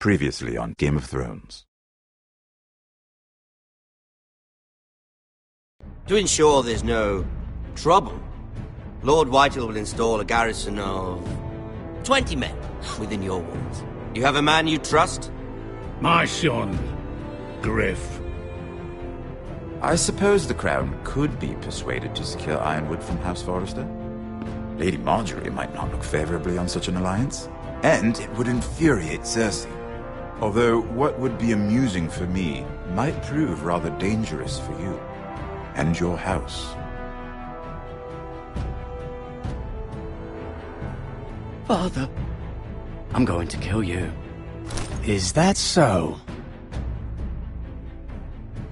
Previously on Game of Thrones. To ensure there's no trouble, Lord Whitehill will install a garrison of 20 men within your walls. You have a man you trust? My son, Griff. I suppose the Crown could be persuaded to secure Ironwood from House Forrester. Lady Marjorie might not look favorably on such an alliance, and it would infuriate Cersei. Although what would be amusing for me might prove rather dangerous for you and your house. Father, I'm going to kill you. Is that so?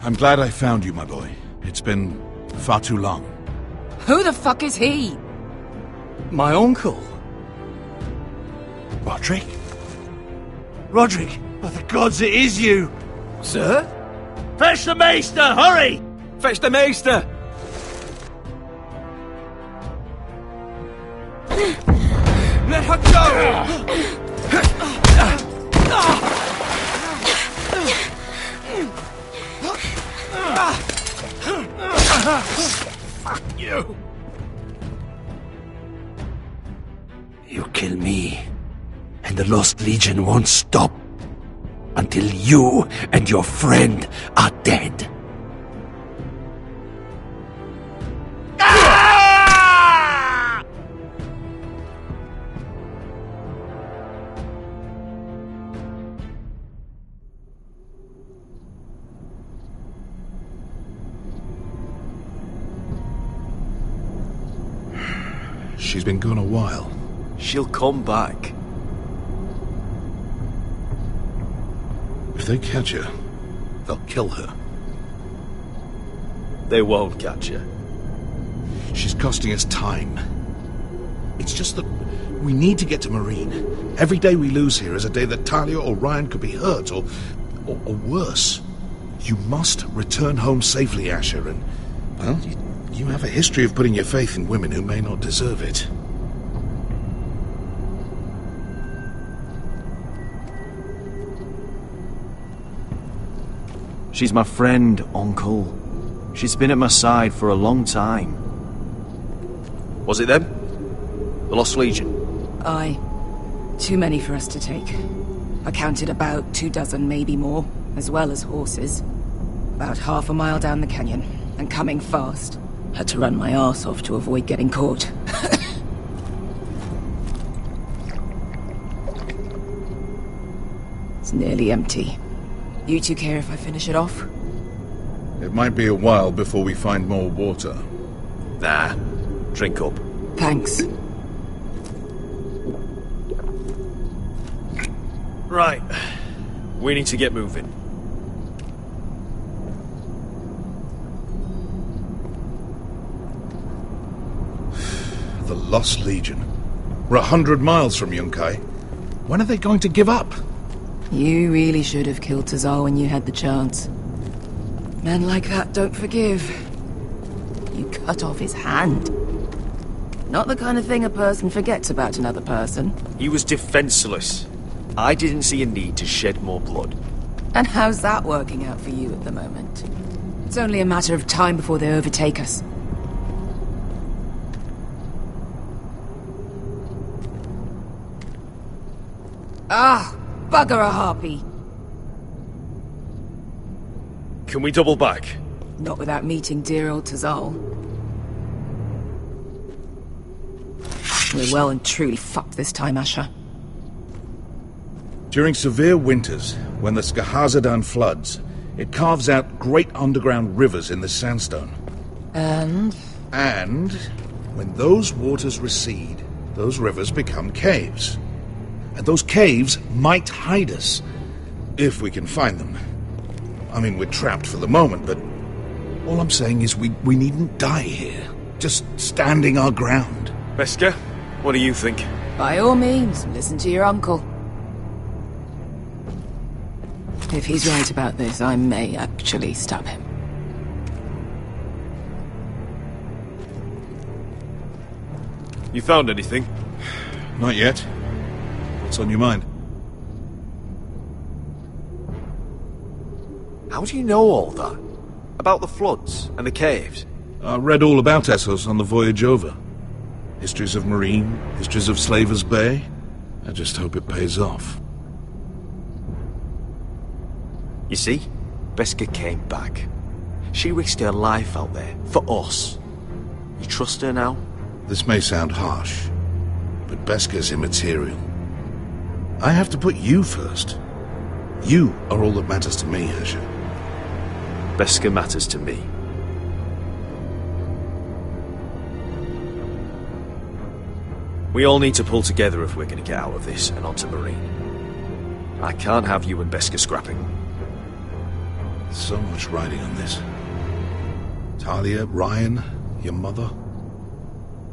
I'm glad I found you, my boy. It's been far too long. Who the fuck is he? My uncle. Roderick? Roderick, by the gods, it is you! Sir? Fetch the maester, hurry! Fetch the maester! Let her go! Fuck you! You kill me, and the Lost Legion won't stop until you and your friend are dead. She's been gone a while. She'll come back. If they catch her, they'll kill her. They won't catch her. She's costing us time. It's just that we need to get to Marine. Every day we lose here is a day that Talia or Ryan could be hurt, or worse. You must return home safely, Asher, and, well, you have a history of putting your faith in women who may not deserve it. She's my friend, Uncle. She's been at my side for a long time. Was it them? The Lost Legion? Aye. Too many for us to take. I counted about 24, maybe more, as well as horses. About half a mile down the canyon, and coming fast. Had to run my arse off to avoid getting caught. It's nearly empty. You two care if I finish it off? It might be a while before we find more water. Nah. Drink up. Thanks. Right. We need to get moving. The Lost Legion. We're 100 miles from Yunkai. When are they going to give up? You really should have killed Tazal when you had the chance. Men like that don't forgive. You cut off his hand. Not the kind of thing a person forgets about another person. He was defenseless. I didn't see a need to shed more blood. And how's that working out for you at the moment? It's only a matter of time before they overtake us. Ah, bugger a harpy. Can we double back? Not without meeting dear old Tazal. We're well and truly fucked this time, Asher. During severe winters, when the Skahazadan floods, it carves out great underground rivers in the sandstone. And when those waters recede, those rivers become caves. And those caves might hide us, if we can find them. I mean, we're trapped for the moment, but all I'm saying is we needn't die here. Just standing our ground. Beskar, what do you think? by all means, listen to your uncle. If he's right about this, I may actually stab him. You found anything? Not yet. What's on your mind? How do you know all that? About the floods and the caves? I read all about Essos on the voyage over. Histories of Marine, histories of Slaver's Bay. I just hope it pays off. You see, Beskha came back. She risked her life out there, for us. You trust her now? This may sound harsh, but Beskha's immaterial. I have to put you first. You are all that matters to me, Asher. Beskha matters to me. We all need to pull together if we're going to get out of this and onto Marine. I can't have you and Beskha scrapping. So much riding on this. Talia, Ryan, your mother.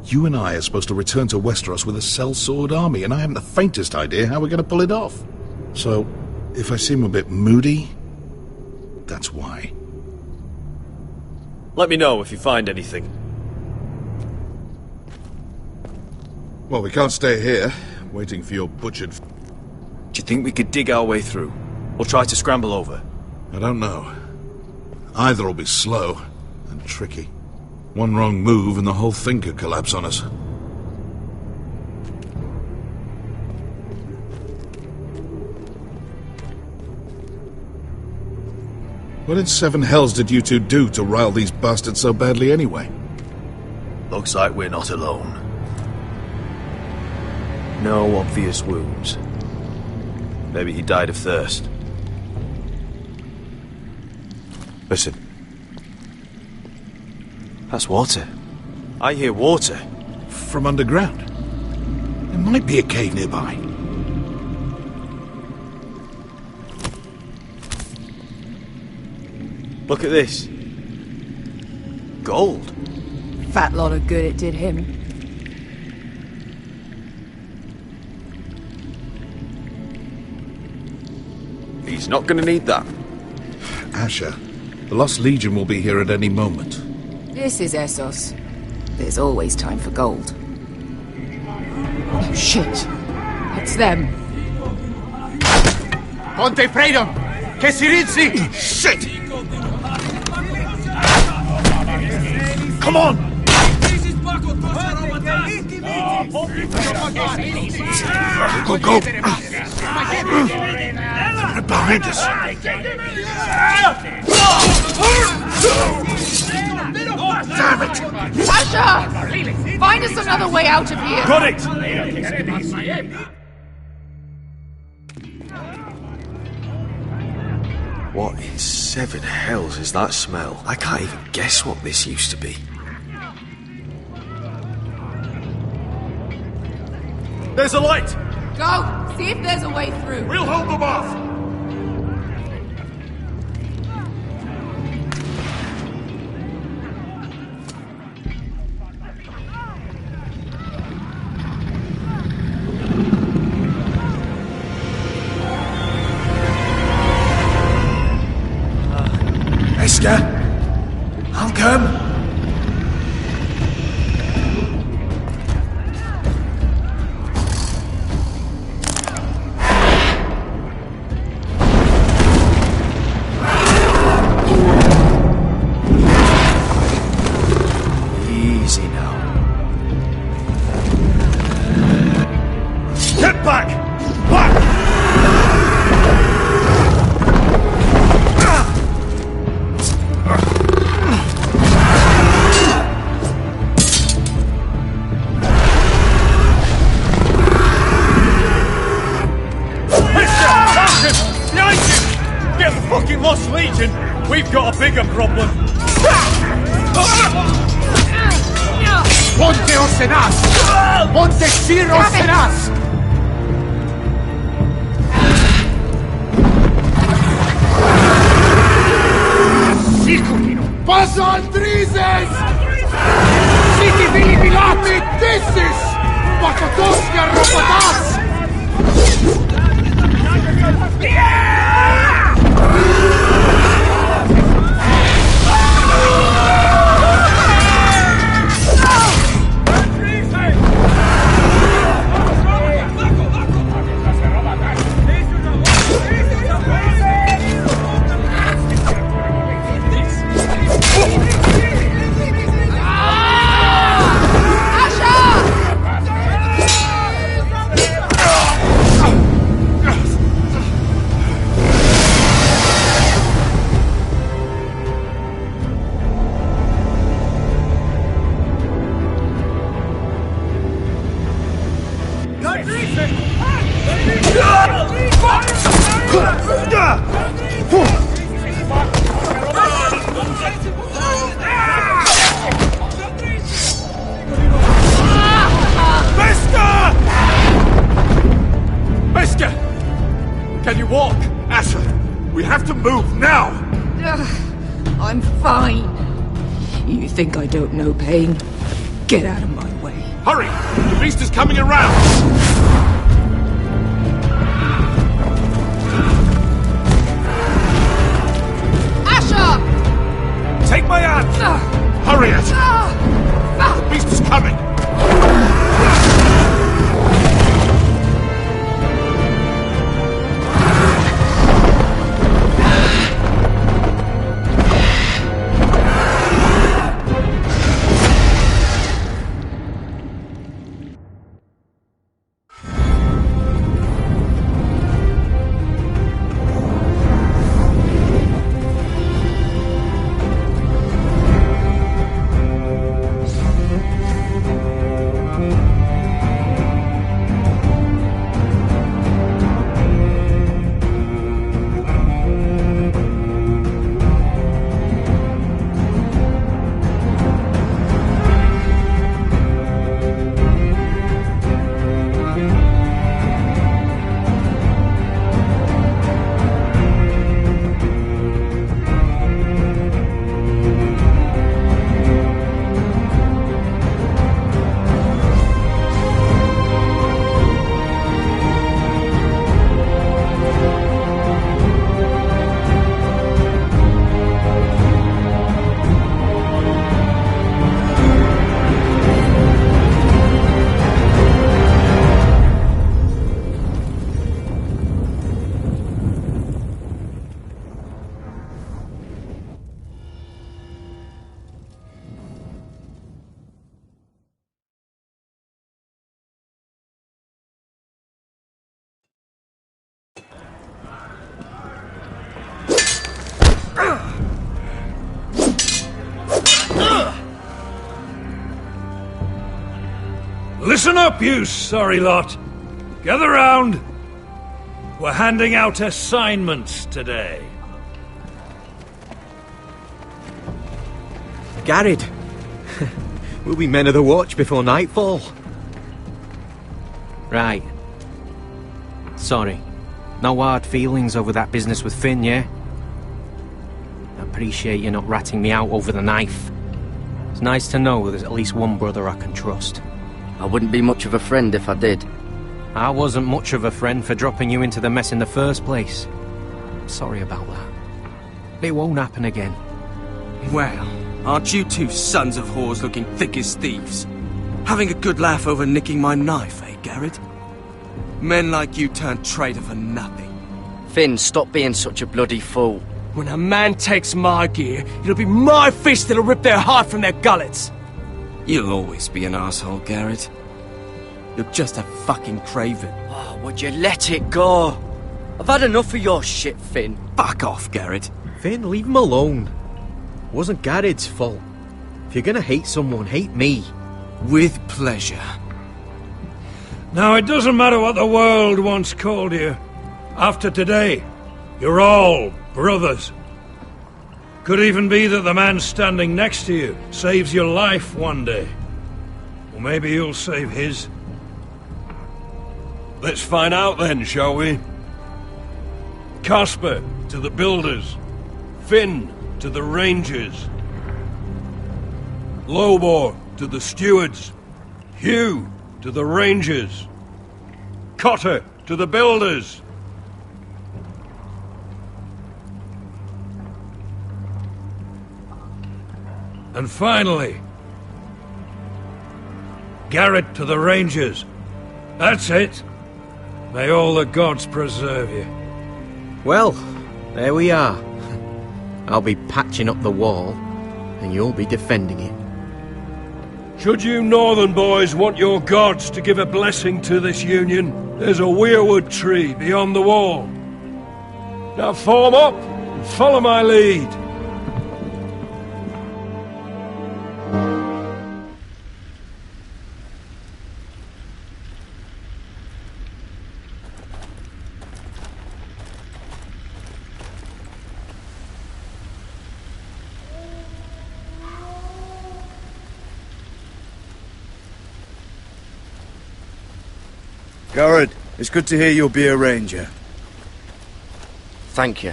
You and I are supposed to return to Westeros with a sellsword army, and I haven't the faintest idea how we're going to pull it off. So, if I seem a bit moody, that's why. Let me know if you find anything. Well, we can't stay here, waiting for your butchered... Do you think we could dig our way through? Or try to scramble over? I don't know. Either will be slow and tricky. One wrong move and the whole thing could collapse on us. What in seven hells did you two do to rile these bastards so badly anyway? Looks like we're not alone. No obvious wounds. Maybe he died of thirst. Listen. That's water. I hear water. From underground. There might be a cave nearby. Look at this. Gold. Fat lot of good it did him. He's not gonna need that. Asher, the Lost Legion will be here at any moment. This is Essos. There's always time for gold. Oh shit! It's them. Ponte freedom! Che si rizzi! Shit! Come on! Go, go! Right behind us! Damn it! Asher! Find us another way out of here! Got it! What in seven hells is that smell? I can't even guess what this used to be. There's a light! Go! See if there's a way through. We'll hold them off! Beskha, I'll come. Easy now. Get back! Back! Get the fucking Lost Legion! We've got a bigger problem! Ponte Osenas! Ponte Sir Osenas! Sikulino! Passa al Drizes! Siti Vili Vilati Dissis! Pakotoska Robotas! I'm fine. You think I don't know pain? Get out of my way. Hurry! The beast is coming around! Asher! Take my hand! Hurry it! The beast is coming! Listen up, you sorry lot. Gather round. We're handing out assignments today. Garrett. We'll be men of the watch before nightfall. Right. Sorry. No hard feelings over that business with Finn, yeah? I appreciate you not ratting me out over the knife. It's nice to know there's at least one brother I can trust. I wouldn't be much of a friend if I did. I wasn't much of a friend for dropping you into the mess in the first place. Sorry about that. It won't happen again. Well, aren't you two sons of whores looking thick as thieves? Having a good laugh over nicking my knife, eh, Garrett? Men like you turn traitor for nothing. Finn, stop being such a bloody fool. When a man takes my gear, it'll be my fist that'll rip their heart from their gullets. You'll always be an asshole, Garrett. You're just a fucking craven. Oh, would you let it go? I've had enough of your shit, Finn. Fuck off, Garrett. Finn, leave him alone. It wasn't Garrett's fault. If you're gonna hate someone, hate me. With pleasure. Now, it doesn't matter what the world once called you. After today, you're all brothers. Could even be that the man standing next to you saves your life one day. Or maybe you'll save his. Let's find out then, shall we? Casper to the builders. Finn to the rangers. Lobor to the stewards. Hugh to the rangers. Cotter to the builders. And finally, Garrett to the rangers. That's it. May all the gods preserve you. Well, there we are. I'll be patching up the wall, and you'll be defending it. Should you northern boys want your gods to give a blessing to this union, there's a weirwood tree beyond the wall. Now form up and follow my lead. Garrett, it's good to hear you'll be a ranger. Thank you.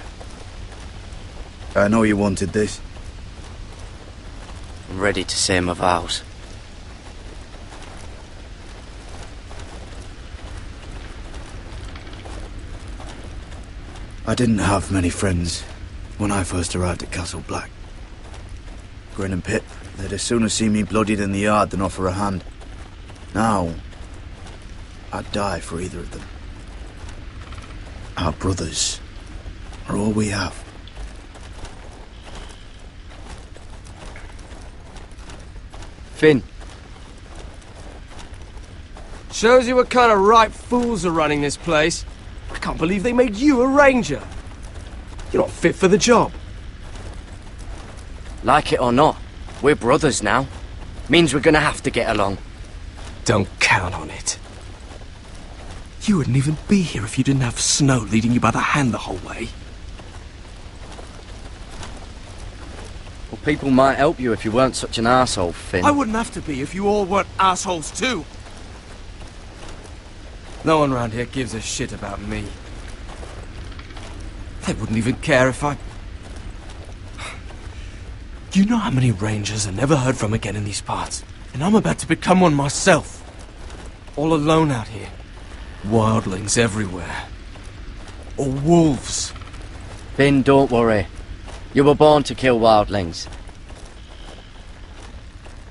I know you wanted this. I'm ready to say my vows. I didn't have many friends when I first arrived at Castle Black. Grin and Pip, they'd as soon have seen me bloodied in the yard than offer a hand. Now, I'd die for either of them. Our brothers are all we have. Finn. Shows you what kind of ripe fools are running this place. I can't believe they made you a ranger. You're not fit for the job. Like it or not, we're brothers now. Means we're gonna have to get along. Don't count on it. You wouldn't even be here if you didn't have Snow leading you by the hand the whole way. Well, people might help you if you weren't such an arsehole, Finn. I wouldn't have to be if you all weren't assholes too. No one around here gives a shit about me. They wouldn't even care if I... You know how many rangers are never heard from again in these parts? And I'm about to become one myself. All alone out here. Wildlings everywhere. Or wolves. Finn, don't worry. You were born to kill wildlings.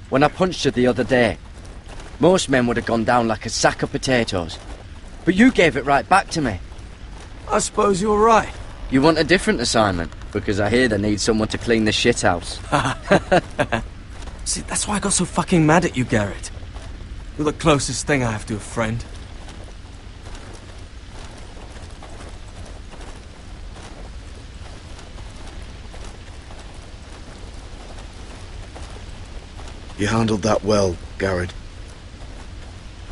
When I punched you the other day, most men would have gone down like a sack of potatoes. But you gave it right back to me. I suppose you're right. You want a different assignment? Because I hear they need someone to clean the shithouse. See, that's why I got so fucking mad at you, Garrett. You're the closest thing I have to a friend. You handled that well, Garrett.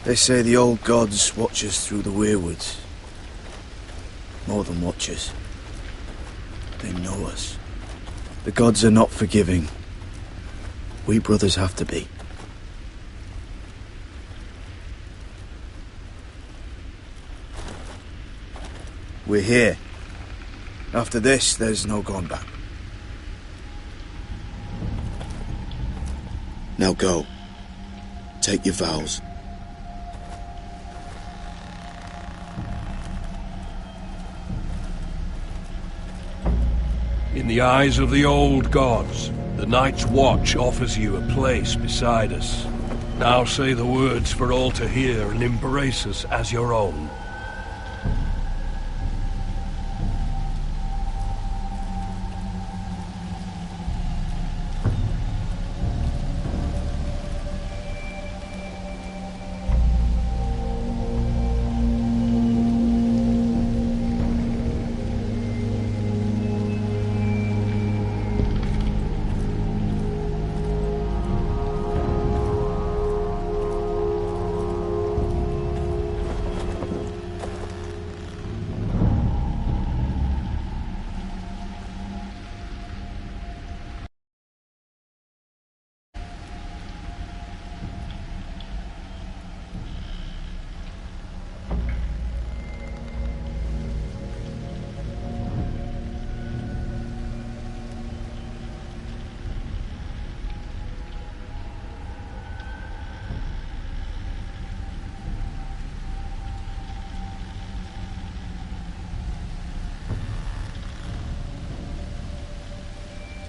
They say the old gods watch us through the weirwoods. More than watch us. They know us. The gods are not forgiving. We brothers have to be. We're here. After this, there's no going back. Now go. Take your vows. In the eyes of the old gods, the Night's Watch offers you a place beside us. Now say the words for all to hear and embrace us as your own.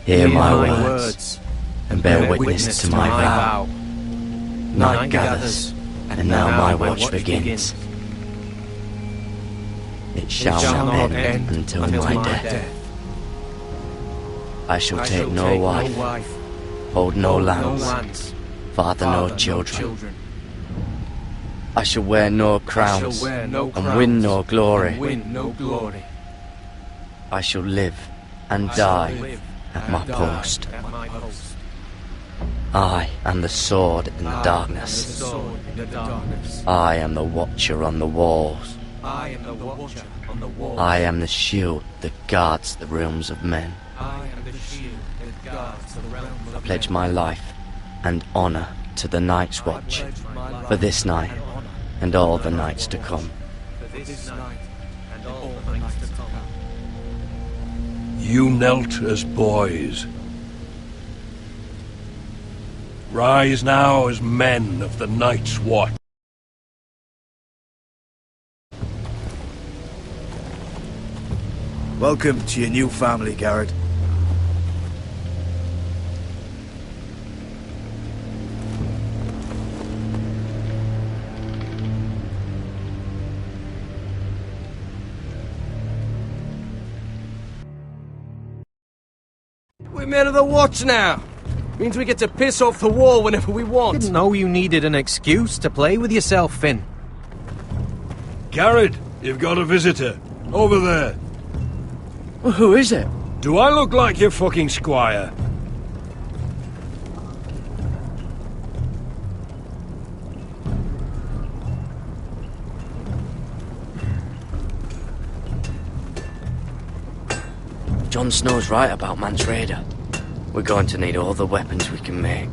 Hear my words, and bear witness to my vow. Night gathers, and now my watch begins. It shall not end until my death. I shall take no wife, hold no lands, father no children. I shall wear no crowns, and win no glory. I shall live and die at my post. I am the sword in the darkness. I am the watcher on the walls. I am the shield that guards the realms of men. I pledge my life and honor to the Night's Watch for this night and all the nights to come. You knelt as boys. Rise now as men of the Night's Watch. Welcome to your new family, Garrett. We're men of the Watch now. Means we get to piss off the wall whenever we want. Didn't know you needed an excuse to play with yourself, Finn. Garrett, you've got a visitor. Over there. Well, who is it? Do I look like your fucking squire? Jon Snow's right about Mance Rayder. We're going to need all the weapons we can make.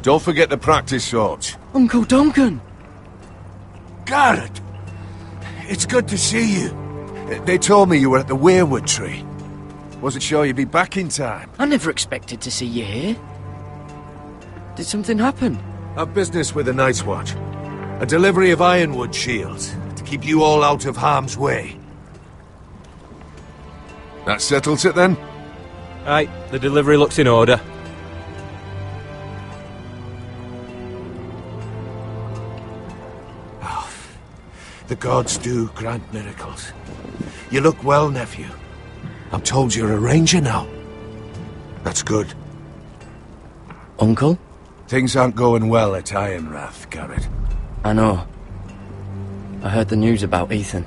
Don't forget the practice swords. Uncle Duncan! Garrett! It's good to see you. They told me you were at the weirwood tree. Wasn't sure you'd be back in time. I never expected to see you here. Did something happen? A business with the Night's Watch. A delivery of ironwood shields to keep you all out of harm's way. That settles it then? Aye, the delivery looks in order. Oh, the gods do grant miracles. You look well, nephew. I'm told you're a ranger now. That's good. Uncle? Things aren't going well at Ironrath, Garrett. I know. I heard the news about Ethan.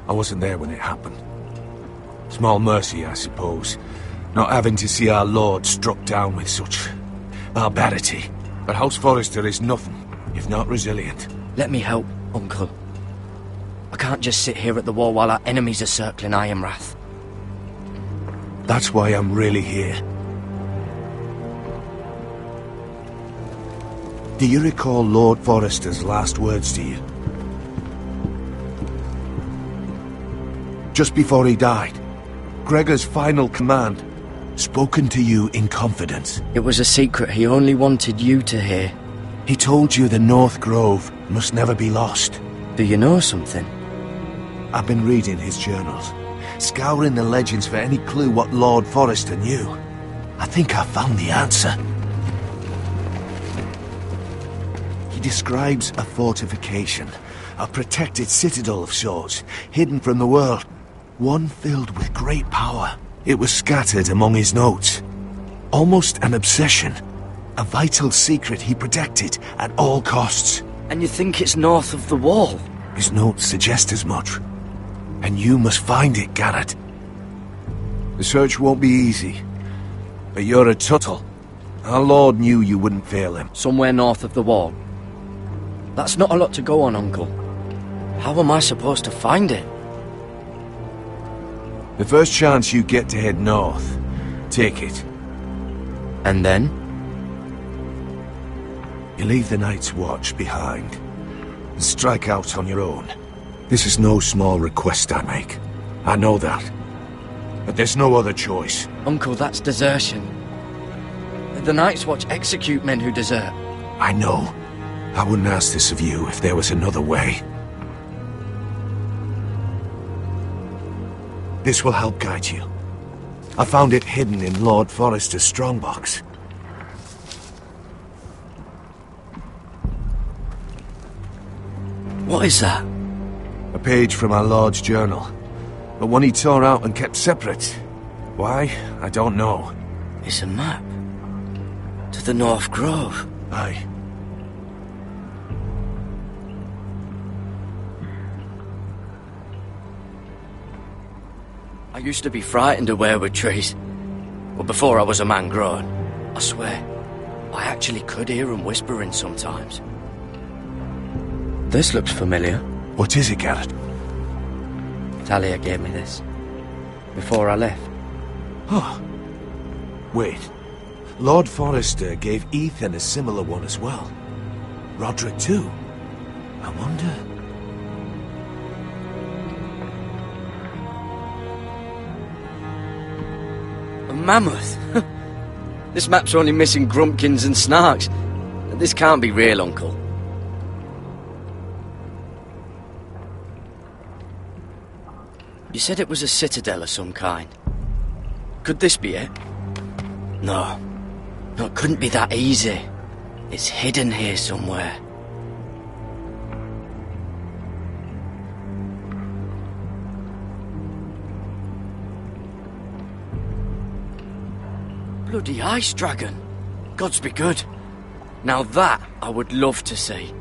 I wasn't there when it happened. Small mercy, I suppose, not having to see our lord struck down with such barbarity. But House Forrester is nothing, if not resilient. Let me help, Uncle. I can't just sit here at the wall while our enemies are circling Ironrath. That's why I'm really here. Do you recall Lord Forrester's last words to you? Just before he died, Gregor's final command, spoken to you in confidence. It was a secret he only wanted you to hear. He told you the North Grove must never be lost. Do you know something? I've been reading his journals, scouring the legends for any clue what Lord Forrester knew. I think I found the answer. He describes a fortification, a protected citadel of sorts, hidden from the world, one filled with great power. It was scattered among his notes. Almost an obsession, a vital secret he protected at all costs. And you think it's north of the wall? His notes suggest as much. And you must find it, Garrett. The search won't be easy, but you're a Tuttle. Our Lord knew you wouldn't fail him. Somewhere north of the wall. That's not a lot to go on, Uncle. How am I supposed to find it? The first chance you get to head north, take it. And then? You leave the Night's Watch behind, and strike out on your own. This is no small request I make. I know that. But there's no other choice. Uncle, that's desertion. The Night's Watch execute men who desert. I know. I wouldn't ask this of you if there was another way. This will help guide you. I found it hidden in Lord Forrester's strongbox. What is that? A page from our Lord's journal. But one he tore out and kept separate. Why? I don't know. It's a map. To the North Grove. Aye. I used to be frightened of weirwood trees. But before I was a man grown, I swear, I actually could hear them whispering sometimes. This looks familiar. What is it, Garrett? Talia gave me this. Before I left. Oh. Wait. Lord Forrester gave Ethan a similar one as well. Roderick too. I wonder... A mammoth? This map's only missing grumpkins and snarks. This can't be real, Uncle. You said it was a citadel of some kind. Could this be it? No. No, it couldn't be that easy. It's hidden here somewhere. Bloody ice dragon. Gods be good. Now that I would love to see.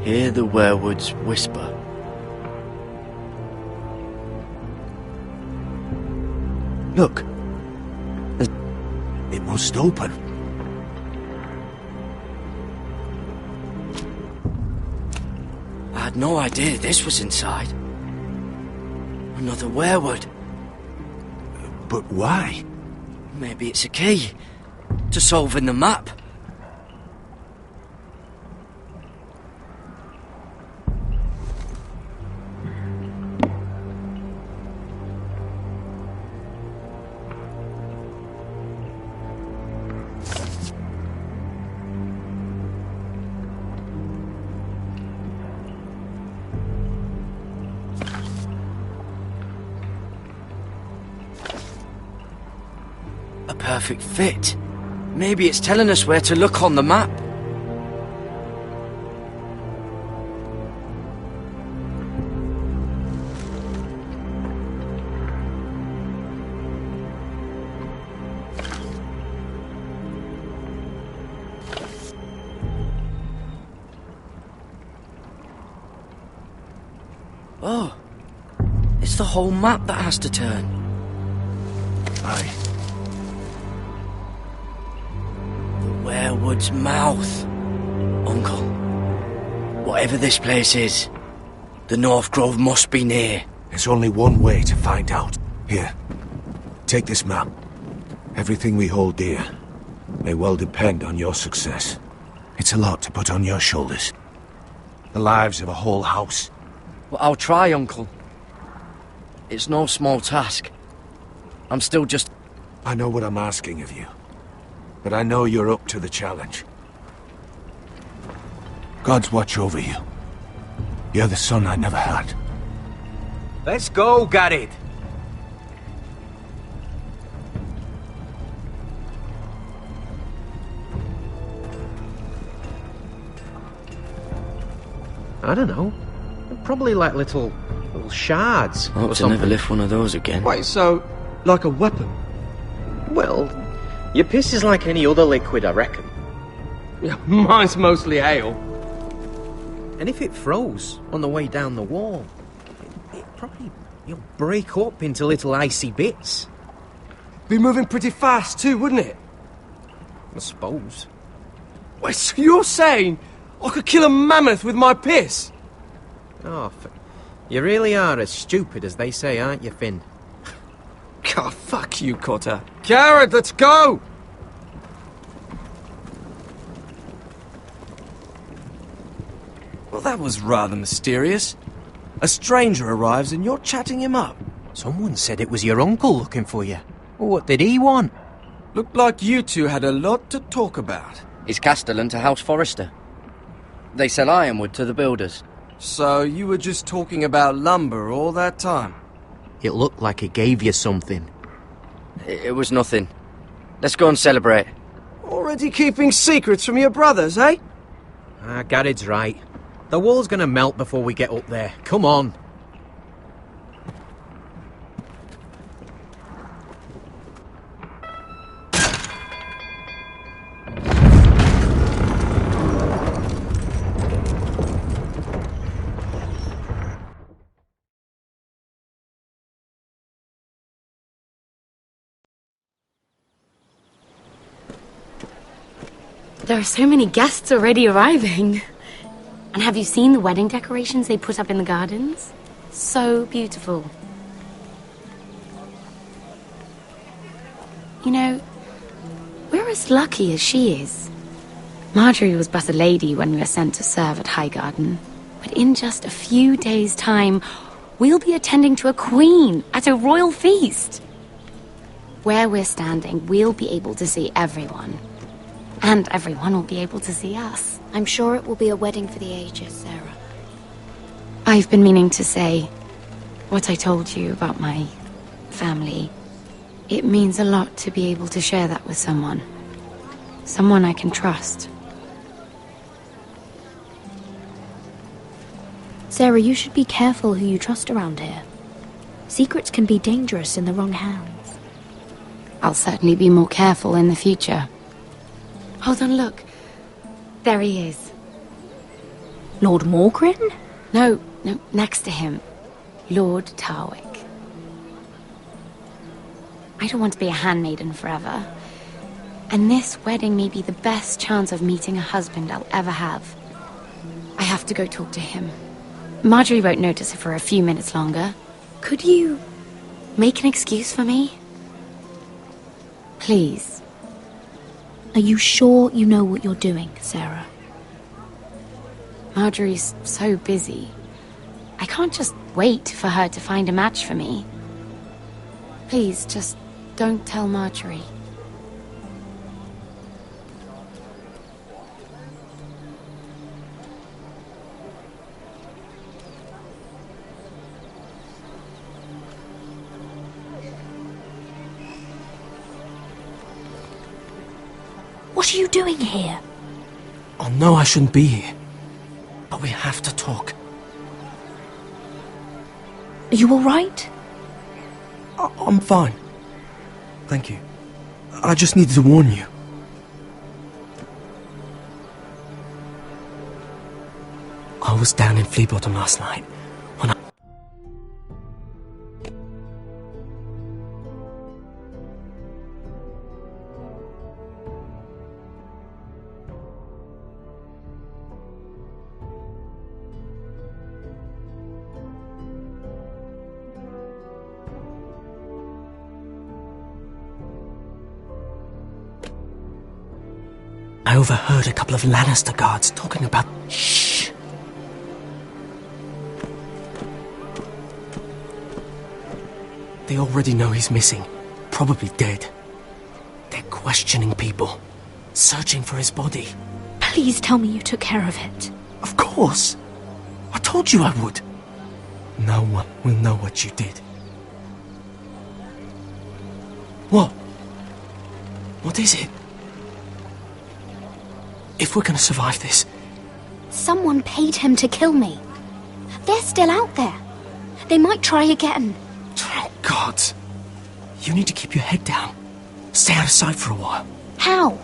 Hear the werewood's whisper. Look. It must open. I had no idea this was inside. Another werewood. But why? Maybe it's a key to solving the map. A perfect fit. Maybe it's telling us where to look on the map. Oh, it's the whole map that has to turn. Aye. Werewood's mouth. Uncle, whatever this place is, the North Grove must be near. There's only one way to find out. Here, take this map. Everything we hold dear may well depend on your success. It's a lot to put on your shoulders. The lives of a whole house. Well, I'll try, Uncle. It's no small task. I'm still just... I know what I'm asking of you. But I know you're up to the challenge. Gods watch over you. You're the son I never had. Let's go, Garrett. I don't know. Probably like little shards. I hope to never lift one of those again. Wait, so, like a weapon? Well, your piss is like any other liquid, I reckon. Yeah, mine's mostly ale. And if it froze on the way down the wall, it probably break up into little icy bits. Be moving pretty fast too, wouldn't it? I suppose. Wait, so you're saying I could kill a mammoth with my piss? Oh, you really are as stupid as they say, aren't you, Finn? God, fuck you, Cotter. Garrett, let's go! Well, that was rather mysterious. A stranger arrives and you're chatting him up. Someone said it was your uncle looking for you. What did he want? Looked like you two had a lot to talk about. It's Castellan to House Forrester. They sell ironwood to the builders. So you were just talking about lumber all that time? It looked like he gave you something. It was nothing. Let's go and celebrate. Already keeping secrets from your brothers, eh? Garrett's right. The wall's gonna melt before we get up there. Come on. There are so many guests already arriving. And have you seen the wedding decorations they put up in the gardens? So beautiful. You know, we're as lucky as she is. Marjorie was but a lady when we were sent to serve at Highgarden. But in just a few days' time, we'll be attending to a queen at a royal feast. Where we're standing, we'll be able to see everyone. And everyone will be able to see us. I'm sure it will be a wedding for the ages, Sarah. I've been meaning to say what I told you about my family. It means a lot to be able to share that with someone. Someone I can trust. Sarah, you should be careful who you trust around here. Secrets can be dangerous in the wrong hands. I'll certainly be more careful in the future. Hold on, look. There he is. Lord Morgrin? No, next to him. Lord Tarwick. I don't want to be a handmaiden forever. And this wedding may be the best chance of meeting a husband I'll ever have. I have to go talk to him. Marjorie won't notice it for a few minutes longer. Could you make an excuse for me? Please. Are you sure you know what you're doing, Sarah? Marjorie's so busy. I can't just wait for her to find a match for me. Please, just don't tell Marjorie. What are you doing here? I know I shouldn't be here, but we have to talk. Are you all right? I'm fine. Thank you. I just needed to warn you. I was down in Flea Bottom last night when I overheard a couple of Lannister guards talking about... Shh! They already know he's missing. Probably dead. They're questioning people. Searching for his body. Please tell me you took care of it. Of course! I told you I would. No one will know what you did. What? What is it? If we're gonna survive this... Someone paid him to kill me. They're still out there. They might try again. Oh, God. You need to keep your head down. Stay out of sight for a while. How?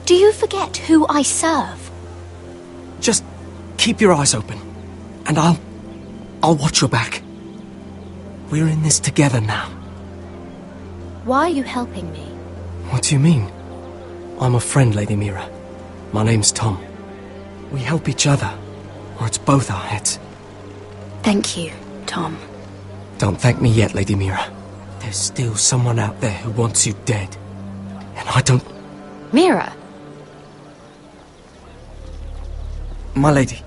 Do you forget who I serve? Just keep your eyes open. And I'll watch your back. We're in this together now. Why are you helping me? What do you mean? I'm a friend, Lady Mira. My name's Tom. We help each other, or it's both our heads. Thank you, Tom. Don't thank me yet, Lady Mira. There's still someone out there who wants you dead. And I don't... Mira! My lady.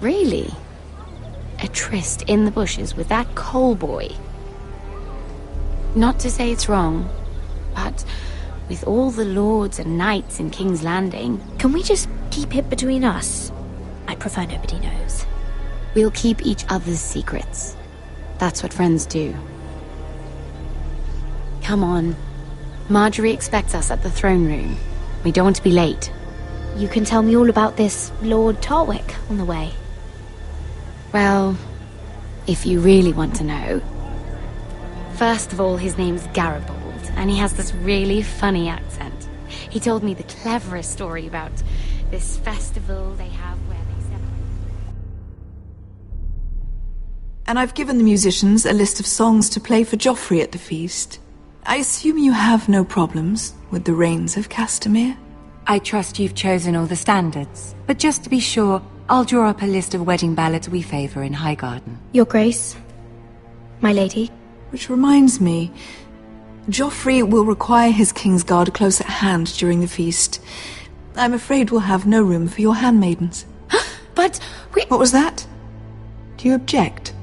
Really? A tryst in the bushes with that coal boy? Not to say it's wrong, but... with all the lords and knights in King's Landing... Can we just keep it between us? I prefer nobody knows. We'll keep each other's secrets. That's what friends do. Come on. Marjorie expects us at the throne room. We don't want to be late. You can tell me all about this Lord Tarwick on the way. Well, if you really want to know... First of all, his name's Garibald. And he has this really funny accent. He told me the cleverest story about this festival they have where they celebrate. And I've given the musicians a list of songs to play for Joffrey at the feast. I assume you have no problems with the Rains of Castamere? I trust you've chosen all the standards. But just to be sure, I'll draw up a list of wedding ballads we favor in Highgarden. Your Grace, my lady. Which reminds me... Joffrey will require his Kingsguard close at hand during the feast. I'm afraid we'll have no room for your handmaidens. But we... What was that? Do you object?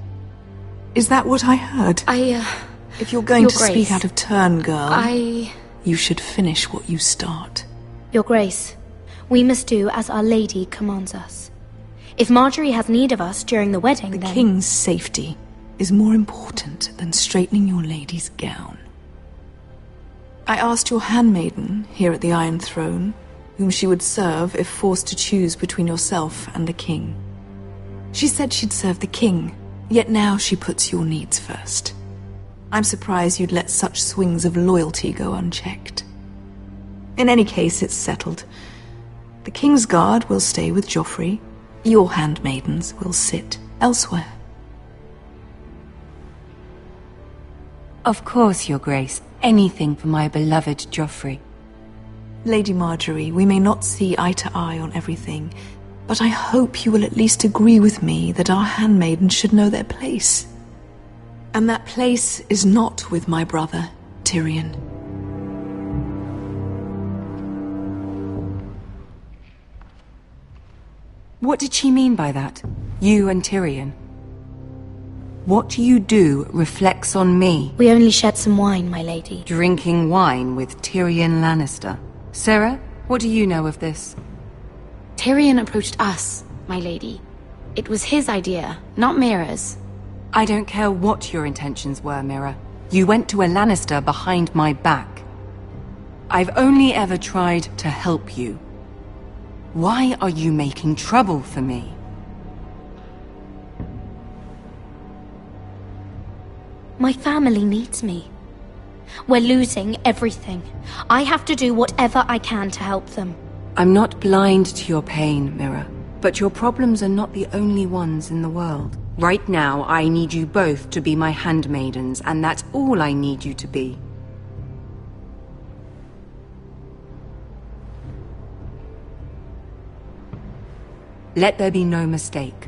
Is that what I heard? If you're going Your to Grace. speak out of turn, girl, You should finish what you start. Your Grace, we must do as Our Lady commands us. If Marjorie has need of us during the wedding, The then... king's safety is more important than straightening your lady's gown. I asked your handmaiden here at the Iron Throne whom she would serve if forced to choose between yourself and the king. She said she'd serve the king, yet now she puts your needs first. I'm surprised you'd let such swings of loyalty go unchecked. In any case, it's settled. The Kingsguard will stay with Joffrey. Your handmaidens will sit elsewhere. Of course, Your Grace. Anything for my beloved Joffrey. Lady Marjorie, we may not see eye to eye on everything, but I hope you will at least agree with me that our handmaidens should know their place. And that place is not with my brother, Tyrion. What did she mean by that? You and Tyrion? What you do reflects on me. We only shed some wine, my lady. Drinking wine with Tyrion Lannister. Sarah, what do you know of this? Tyrion approached us, my lady. It was his idea, not Mira's. I don't care what your intentions were, Mira. You went to a Lannister behind my back. I've only ever tried to help you. Why are you making trouble for me? My family needs me. We're losing everything. I have to do whatever I can to help them. I'm not blind to your pain, Mira. But your problems are not the only ones in the world. Right now, I need you both to be my handmaidens, and that's all I need you to be. Let there be no mistake.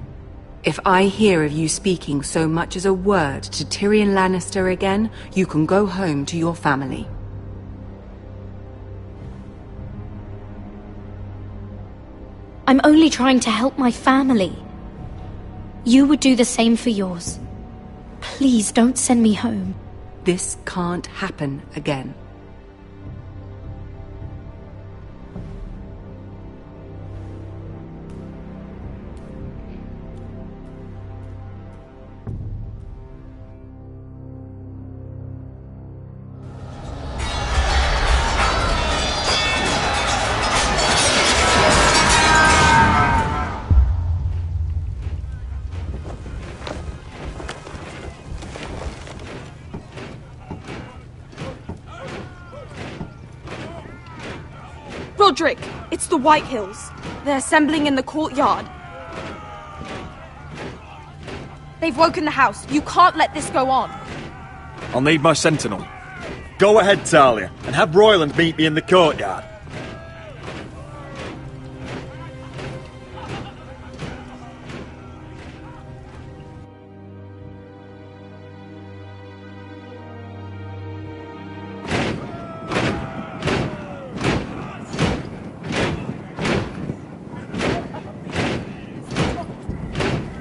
If I hear of you speaking so much as a word to Tyrion Lannister again, you can go home to your family. I'm only trying to help my family. You would do the same for yours. Please don't send me home. This can't happen again. Roderick, it's the White Hills. They're assembling in the courtyard. They've woken the house. You can't let this go on. I'll need my sentinel. Go ahead, Talia, and have Royland meet me in the courtyard.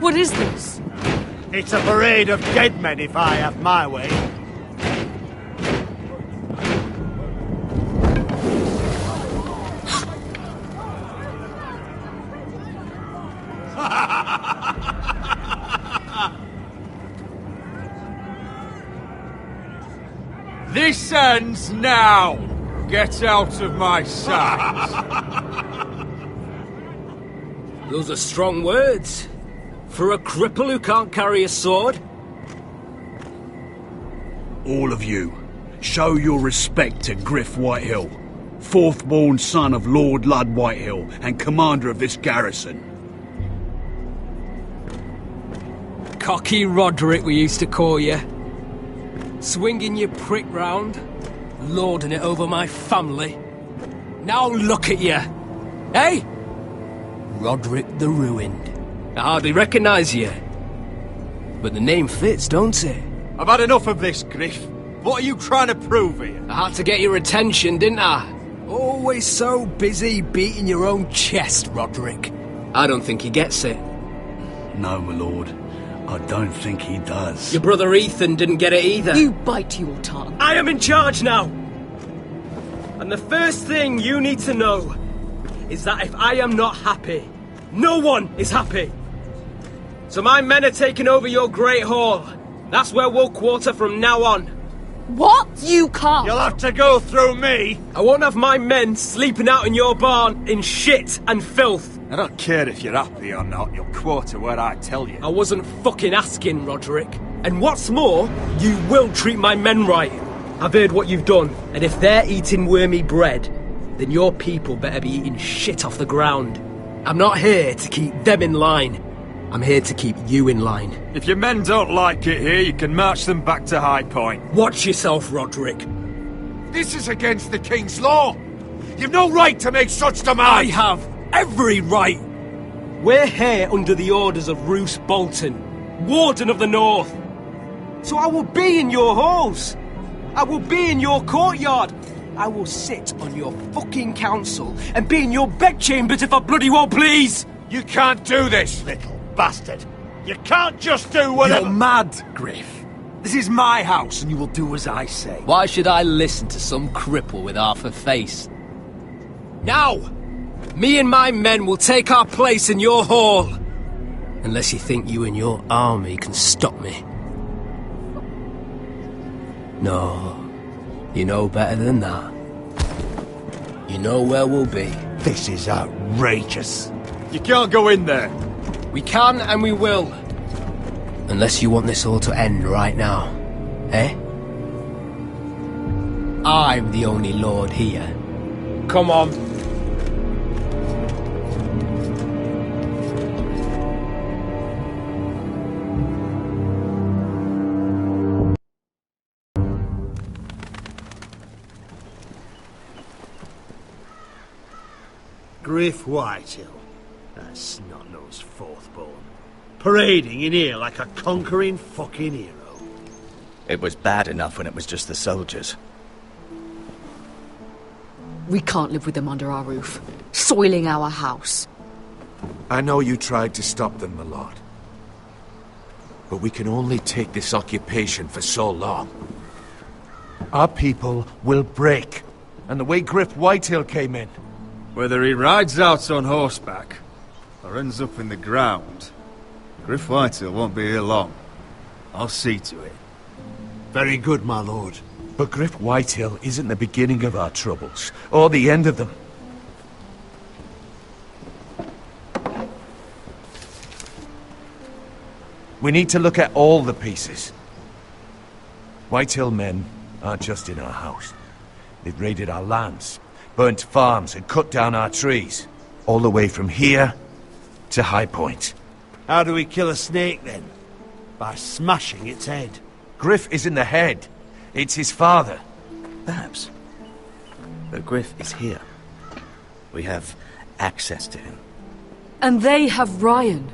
What is this? It's a parade of dead men if I have my way. This ends now! Get out of my sight! Those are strong words. For a cripple who can't carry a sword? All of you, show your respect to Griff Whitehill, fourth-born son of Lord Ludd Whitehill and commander of this garrison. Cocky Roderick, we used to call you. Swinging your prick round, lording it over my family. Now look at you! Hey? Roderick the Ruined. I hardly recognise you. But the name fits, don't it? I've had enough of this, Griff. What are you trying to prove here? I had to get your attention, didn't I? Always so busy beating your own chest, Roderick. I don't think he gets it. No, my lord. I don't think he does. Your brother Ethan didn't get it either. You bite your tongue. I am in charge now! And the first thing you need to know is that if I am not happy, no one is happy. So my men are taking over your Great Hall. That's where we'll quarter from now on. What? You can't. You'll have to go through me. I won't have my men sleeping out in your barn in shit and filth. I don't care if you're happy or not. You'll quarter where I tell you. I wasn't fucking asking, Roderick. And what's more, you will treat my men right. I've heard what you've done, and if they're eating wormy bread, then your people better be eating shit off the ground. I'm not here to keep them in line. I'm here to keep you in line. If your men don't like it here, you can march them back to High Point. Watch yourself, Roderick. This is against the King's law. You've no right to make such demands. I have every right. We're here under the orders of Roose Bolton, Warden of the North. So I will be in your halls. I will be in your courtyard. I will sit on your fucking council and be in your bedchambers if I bloody well please. You can't do this, little bastard. You can't just do whatever... You're mad, Griff. This is my house and you will do as I say. Why should I listen to some cripple with half a face? Now, me and my men will take our place in your hall. Unless you think you and your army can stop me. No, you know better than that. You know where we'll be. This is outrageous. You can't go in there. We can and we will. Unless you want this all to end right now. Eh? I'm the only lord here. Come on. Griff Whitehill, that snot-nosed fourth-born, parading in here like a conquering fucking hero. It was bad enough when it was just the soldiers. We can't live with them under our roof, soiling our house. I know you tried to stop them, my lord. But we can only take this occupation for so long. Our people will break. And the way Griff Whitehill came in... Whether he rides out on horseback or ends up in the ground, Griff Whitehill won't be here long. I'll see to it. Very good, my lord. But Griff Whitehill isn't the beginning of our troubles, or the end of them. We need to look at all the pieces. Whitehill men aren't just in our house. They've raided our lands, burnt farms and cut down our trees. All the way from here to High Point. How do we kill a snake, then? By smashing its head. Griff isn't the head. It's his father. Perhaps. But Griff is here. We have access to him. And they have Ryan.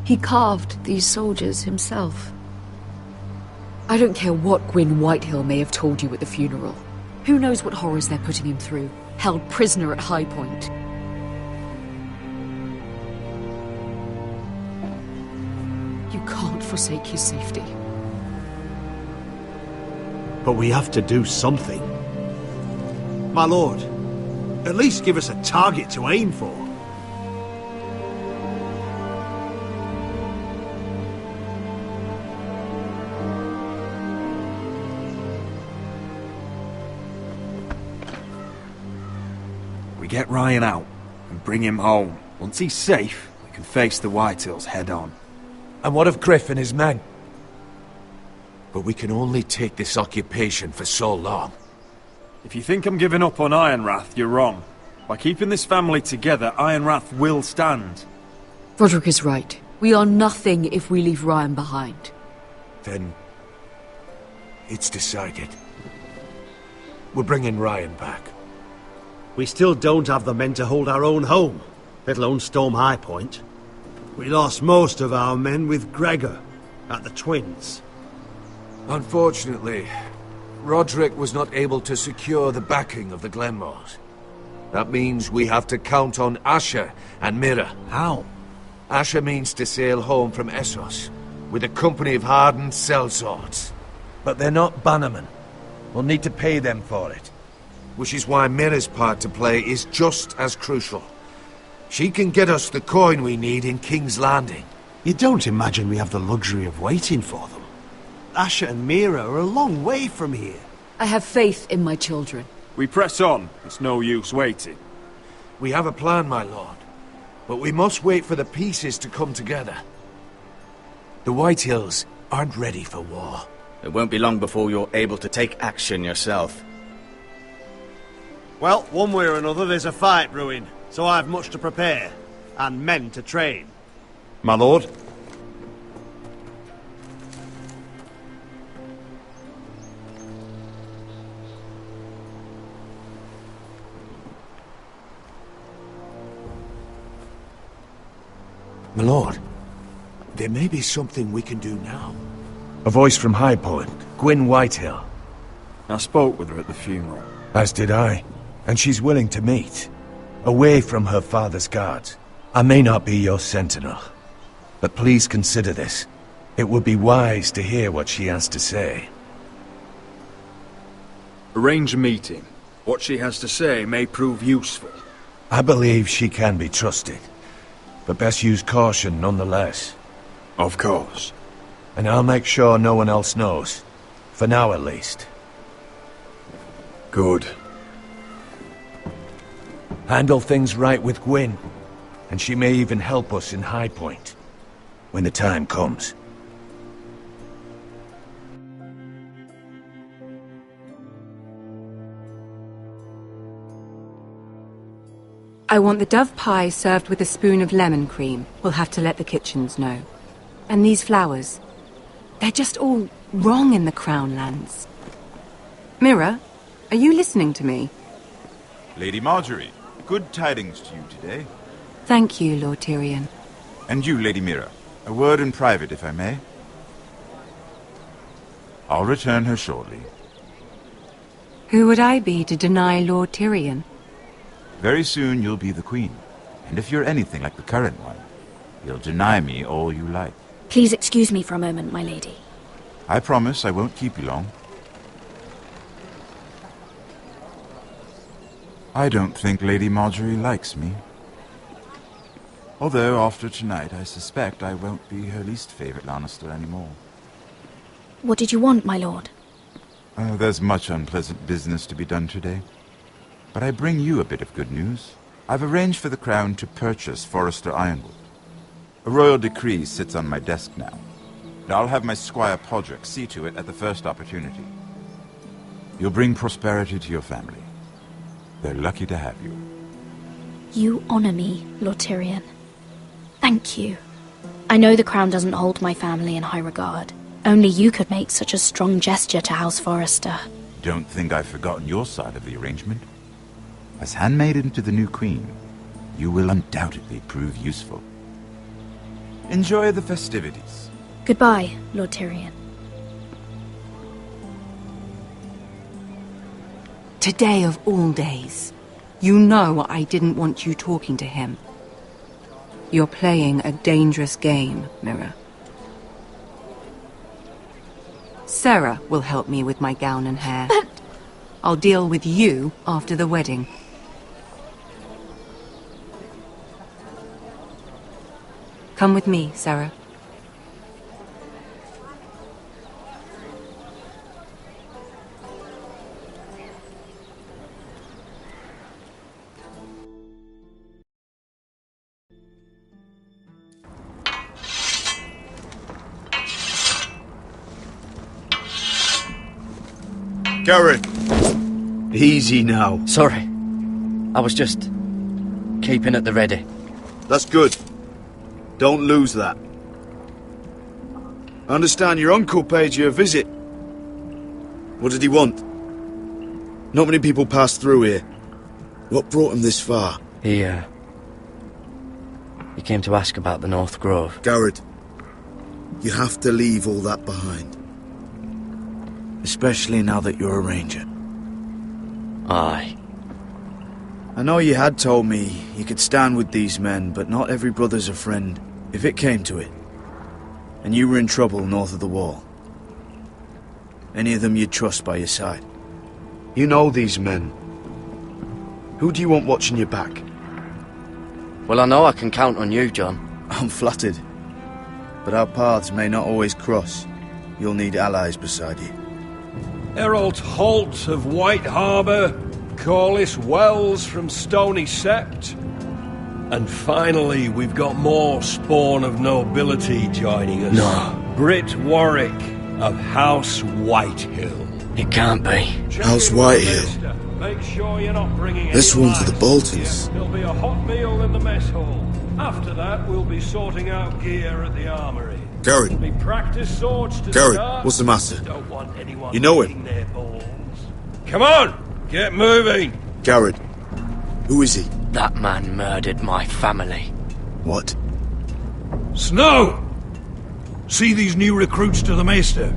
He carved these soldiers himself. I don't care what Gwyn Whitehill may have told you at the funeral. Who knows what horrors they're putting him through, held prisoner at High Point. You can't forsake his safety. But we have to do something. My lord, at least give us a target to aim for. We get Ryan out and bring him home. Once he's safe, we can face the Whitehills head on. And what of Griff and his men? But we can only take this occupation for so long. If you think I'm giving up on Ironrath, you're wrong. By keeping this family together, Ironrath will stand. Roderick is right. We are nothing if we leave Ryan behind. Then... it's decided. We're bringing Ryan back. We still don't have the men to hold our own home, let alone storm High Point. We lost most of our men with Gregor at the Twins. Unfortunately, Roderick was not able to secure the backing of the Glenmores. That means we have to count on Asher and Mira. How? Asher means to sail home from Essos with a company of hardened sellswords. But they're not bannermen. We'll need to pay them for it. Which is why Mira's part to play is just as crucial. She can get us the coin we need in King's Landing. You don't imagine we have the luxury of waiting for them? Asher and Mira are a long way from here. I have faith in my children. We press on. It's no use waiting. We have a plan, my lord. But we must wait for the pieces to come together. The Whitehills aren't ready for war. It won't be long before you're able to take action yourself. Well, one way or another there's a fight brewing, so I have much to prepare, and men to train. My lord? My lord, there may be something we can do now. A voice from High Point, Gwyn Whitehill. I spoke with her at the funeral. As did I. And she's willing to meet. Away from her father's guards. I may not be your sentinel. But please consider this. It would be wise to hear what she has to say. Arrange a meeting. What she has to say may prove useful. I believe she can be trusted. But best use caution nonetheless. Of course. And I'll make sure no one else knows. For now at least. Good. Handle things right with Gwyn. And she may even help us in High Point. When the time comes. I want the dove pie served with a spoon of lemon cream. We'll have to let the kitchens know. And these flowers. They're just all wrong in the Crown lands. Mira, are you listening to me? Lady Marjorie, good tidings to you today. Thank you, Lord Tyrion. And you, Lady Mira. A word in private, if I may. I'll return her shortly. Who would I be to deny Lord Tyrion? Very soon you'll be the queen. And if you're anything like the current one, you'll deny me all you like. Please excuse me for a moment, my lady. I promise I won't keep you long. I don't think Lady Marjorie likes me. Although, after tonight, I suspect I won't be her least favorite Lannister anymore. What did you want, my lord? There's much unpleasant business to be done today. But I bring you a bit of good news. I've arranged for the Crown to purchase Forrester Ironwood. A royal decree sits on my desk now. And I'll have my squire Podrick see to it at the first opportunity. You'll bring prosperity to your family. They're lucky to have you. You honor me, Lord Tyrion. Thank you. I know the Crown doesn't hold my family in high regard. Only you could make such a strong gesture to House Forrester. Don't think I've forgotten your side of the arrangement. As handmaiden to the new queen, you will undoubtedly prove useful. Enjoy the festivities. Goodbye, Lord Tyrion. Today of all days. You know I didn't want you talking to him. You're playing a dangerous game, Mira. Sarah will help me with my gown and hair. But... I'll deal with you after the wedding. Come with me, Sarah. Garrett! Easy now. Sorry. I was just keeping at the ready. That's good. Don't lose that. I understand your uncle paid you a visit. What did he want? Not many people pass through here. What brought him this far? He came to ask about the North Grove. Garrett, you have to leave all that behind. Especially now that you're a ranger. Aye. I know you had told me you could stand with these men, but not every brother's a friend, if it came to it. And you were in trouble north of the wall. Any of them you'd trust by your side. You know these men. Who do you want watching your back? Well, I know I can count on you, John. I'm flattered. But our paths may not always cross. You'll need allies beside you. Harold Holt of White Harbour, Corliss Wells from Stony Sept. And finally, we've got more spawn of nobility joining us. No. Britt Warwick of House Whitehill. It can't be. House Whitehill. Make sure you're not bringing This one's for the Boltons. There'll be a hot meal in the mess hall. After that, we'll be sorting out gear at the armory. Garrett. Be practice swords to Garrett, start. what's the matter? Don't want anyone You know him? eating their balls. Come on, get moving. Garrett. Who is he? That man murdered my family. What? Snow! See these new recruits to the Maester?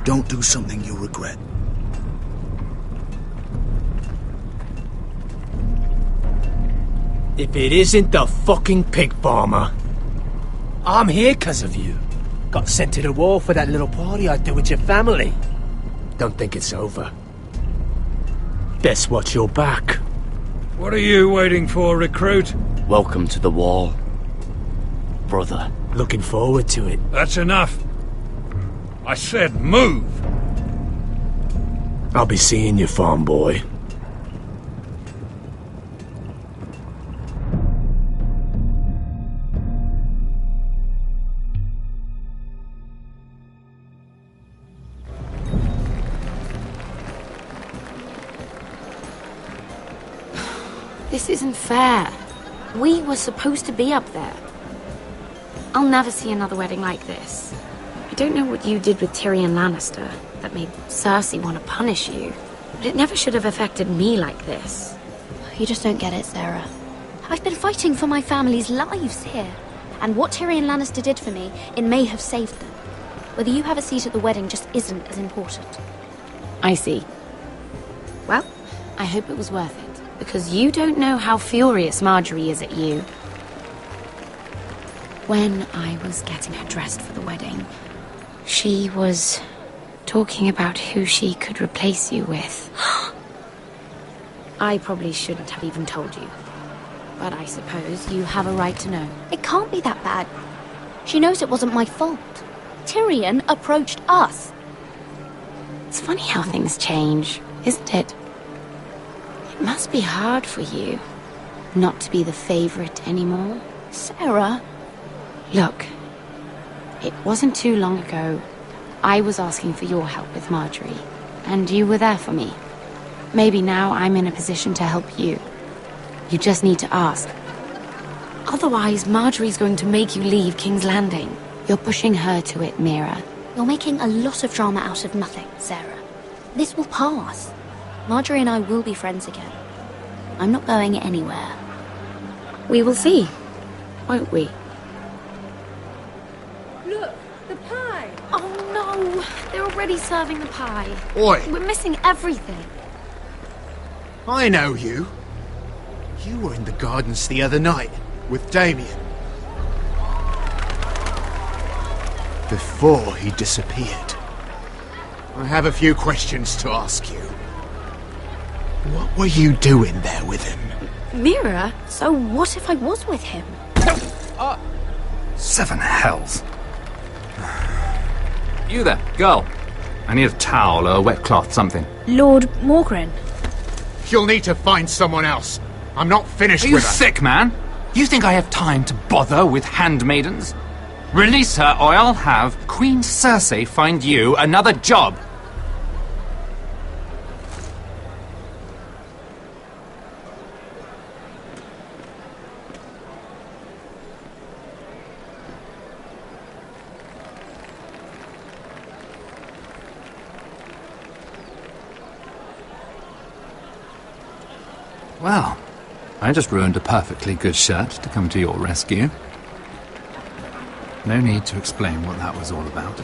Don't do something you'll regret. If it isn't the fucking pig farmer. I'm here 'cause of you. Got sent to the war for that little party I did with your family. Don't think it's over. Best watch your back. What are you waiting for, recruit? Welcome to the wall, brother. Looking forward to it. That's enough. I said move. I'll be seeing you, farm boy. This isn't fair. We were supposed to be up there. I'll never see another wedding like this. I don't know what you did with Tyrion Lannister that made Cersei want to punish you, but it never should have affected me like this. You just don't get it, Sarah. I've been fighting for my family's lives here. And what Tyrion Lannister did for me, it may have saved them. Whether you have a seat at the wedding just isn't as important. I see. Well, I hope it was worth it, because you don't know how furious Marjorie is at you. When I was getting her dressed for the wedding, she was talking about who she could replace you with. I probably shouldn't have even told you, but I suppose you have a right to know. It can't be that bad. She knows it wasn't my fault. Tyrion approached us. It's funny how things change, isn't it? It must be hard for you not to be the favorite anymore. Sarah. Look, it wasn't too long ago I was asking for your help with Marjorie, and you were there for me. Maybe now I'm in a position to help you. You just need to ask. Otherwise, Marjorie's going to make you leave King's Landing. You're pushing her to it, Mira. You're making a lot of drama out of nothing, Sarah. This will pass. Marjorie and I will be friends again. I'm not going anywhere. We will see, won't we? Look, the pie! Oh no! They're already serving the pie. Oi! We're missing everything. I know you. You were in the gardens the other night with Damien. Before he disappeared. I have a few questions to ask you. What were you doing there with him? Mira? So what if I was with him? Seven hells. You there, girl. I need a towel or a wet cloth, something. Lord Morgren. You'll need to find someone else. I'm not finished Are you with her. sick, man? You think I have time to bother with handmaidens? Release her, or I'll have Queen Cersei find you another job. Well, I just ruined a perfectly good shirt to come to your rescue. No need to explain what that was all about.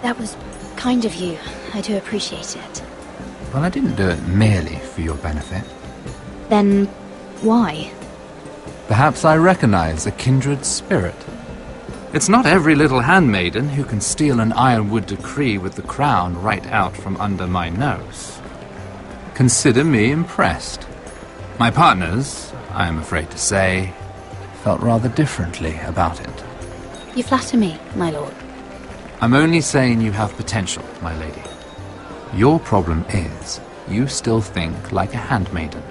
That was kind of you. I do appreciate it. Well, I didn't do it merely for your benefit. Then, why? Perhaps I recognize a kindred spirit. It's not every little handmaiden who can steal an ironwood decree with the crown right out from under my nose. Consider me impressed. My partners, I am afraid to say, felt rather differently about it. You flatter me, my lord. I'm only saying you have potential, my lady. Your problem is, you still think like a handmaiden.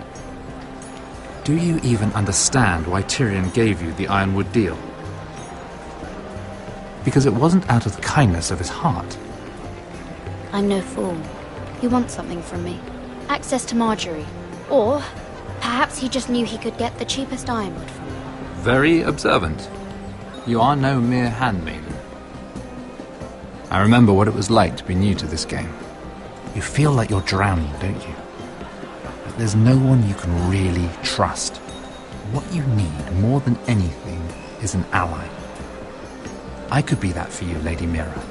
Do you even understand why Tyrion gave you the Ironwood deal? Because it wasn't out of the kindness of his heart. I'm no fool. He wants something from me. Access to Marjorie. Or, perhaps he just knew he could get the cheapest ironwood from me. Very observant. You are no mere handmaiden. I remember what it was like to be new to this game. You feel like you're drowning, don't you? But there's no one you can really trust. What you need, more than anything, is an ally. I could be that for you, Lady Mira.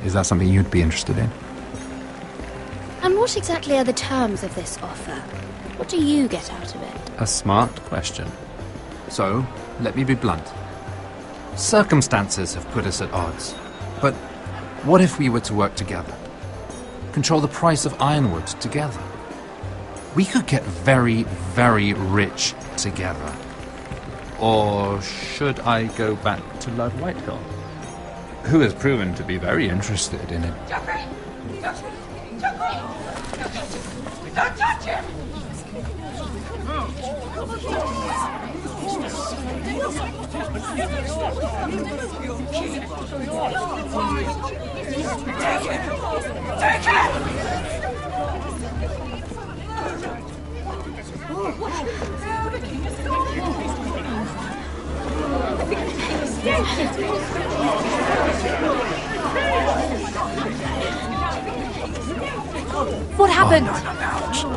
Is that something you'd be interested in? And what exactly are the terms of this offer? What do you get out of it? A smart question. So, let me be blunt. Circumstances have put us at odds. But what if we were to work together? Control the price of ironwood together? We could get very, very rich together. Or should I go back to Lord Whitehill, who has proven to be very interested in it? Don't touch him! Take it! What happened? No.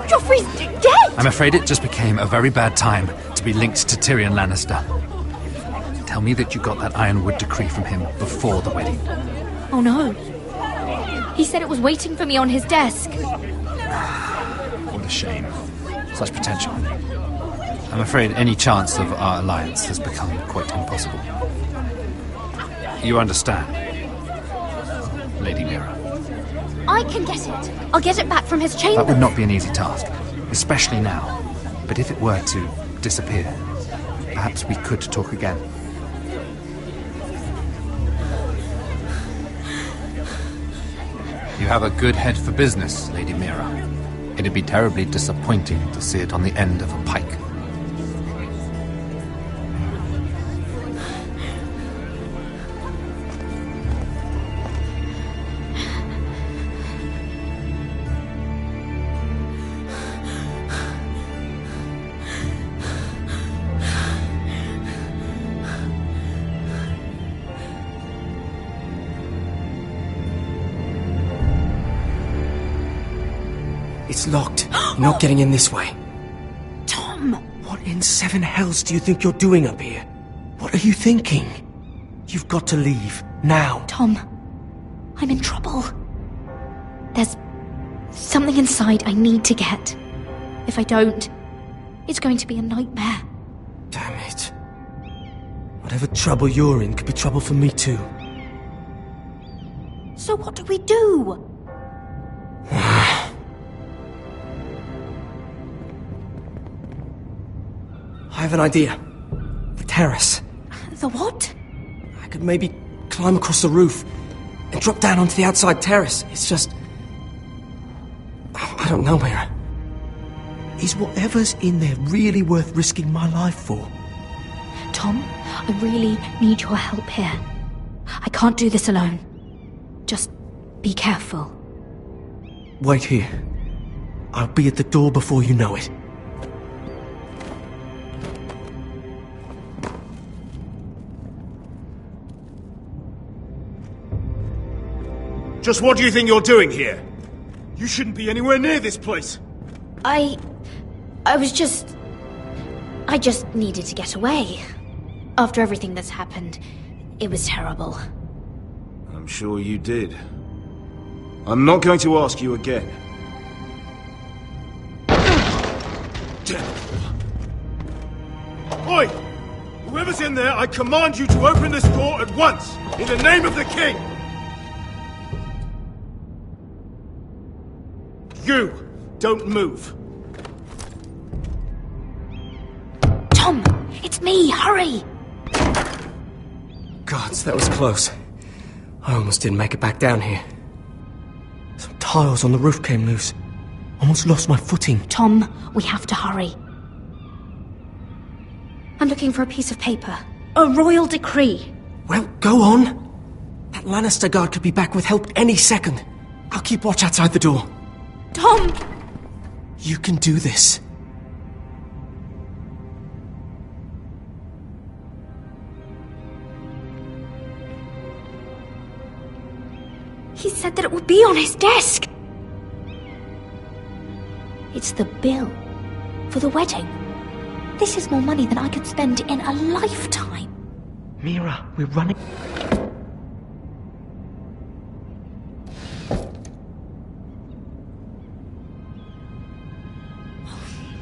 Joffrey's dead! I'm afraid it just became a very bad time to be linked to Tyrion Lannister. Tell me that you got that Ironwood decree from him before the wedding. Oh no. He said it was waiting for me on his desk. What a shame. Such potential. I'm afraid any chance of our alliance has become quite impossible. You understand, Lady Mira? I can get it. I'll get it back from his chamber. That would not be an easy task, especially now. But if it were to disappear, perhaps we could talk again. You have a good head for business, Lady Mira. It'd be terribly disappointing to see it on the end of a pike. It's locked. You're not getting in this way. Tom! What in seven hells do you think you're doing up here? What are you thinking? You've got to leave. Now. Tom, I'm in trouble. There's something inside I need to get. If I don't, it's going to be a nightmare. Damn it. Whatever trouble you're in could be trouble for me too. So what do we do? I have an idea. The terrace. The what? I could maybe climb across the roof and drop down onto the outside terrace. It's just... I don't know, Mira. Is whatever's in there really worth risking my life for? Tom, I really need your help here. I can't do this alone. Just be careful. Wait here. I'll be at the door before you know it. Just what do you think you're doing here? You shouldn't be anywhere near this place. I just needed to get away. After everything that's happened, it was terrible. I'm sure you did. I'm not going to ask you again. Oi! Whoever's in there, I command you to open this door at once! In the name of the king! You! Don't move! Tom! It's me! Hurry! Gods, that was close. I almost didn't make it back down here. Some tiles on the roof came loose. Almost lost my footing. Tom, we have to hurry. I'm looking for a piece of paper. A royal decree. Well, go on. That Lannister guard could be back with help any second. I'll keep watch outside the door. Tom! You can do this. He said that it would be on his desk. It's the bill for the wedding. This is more money than I could spend in a lifetime. Mira, we're running.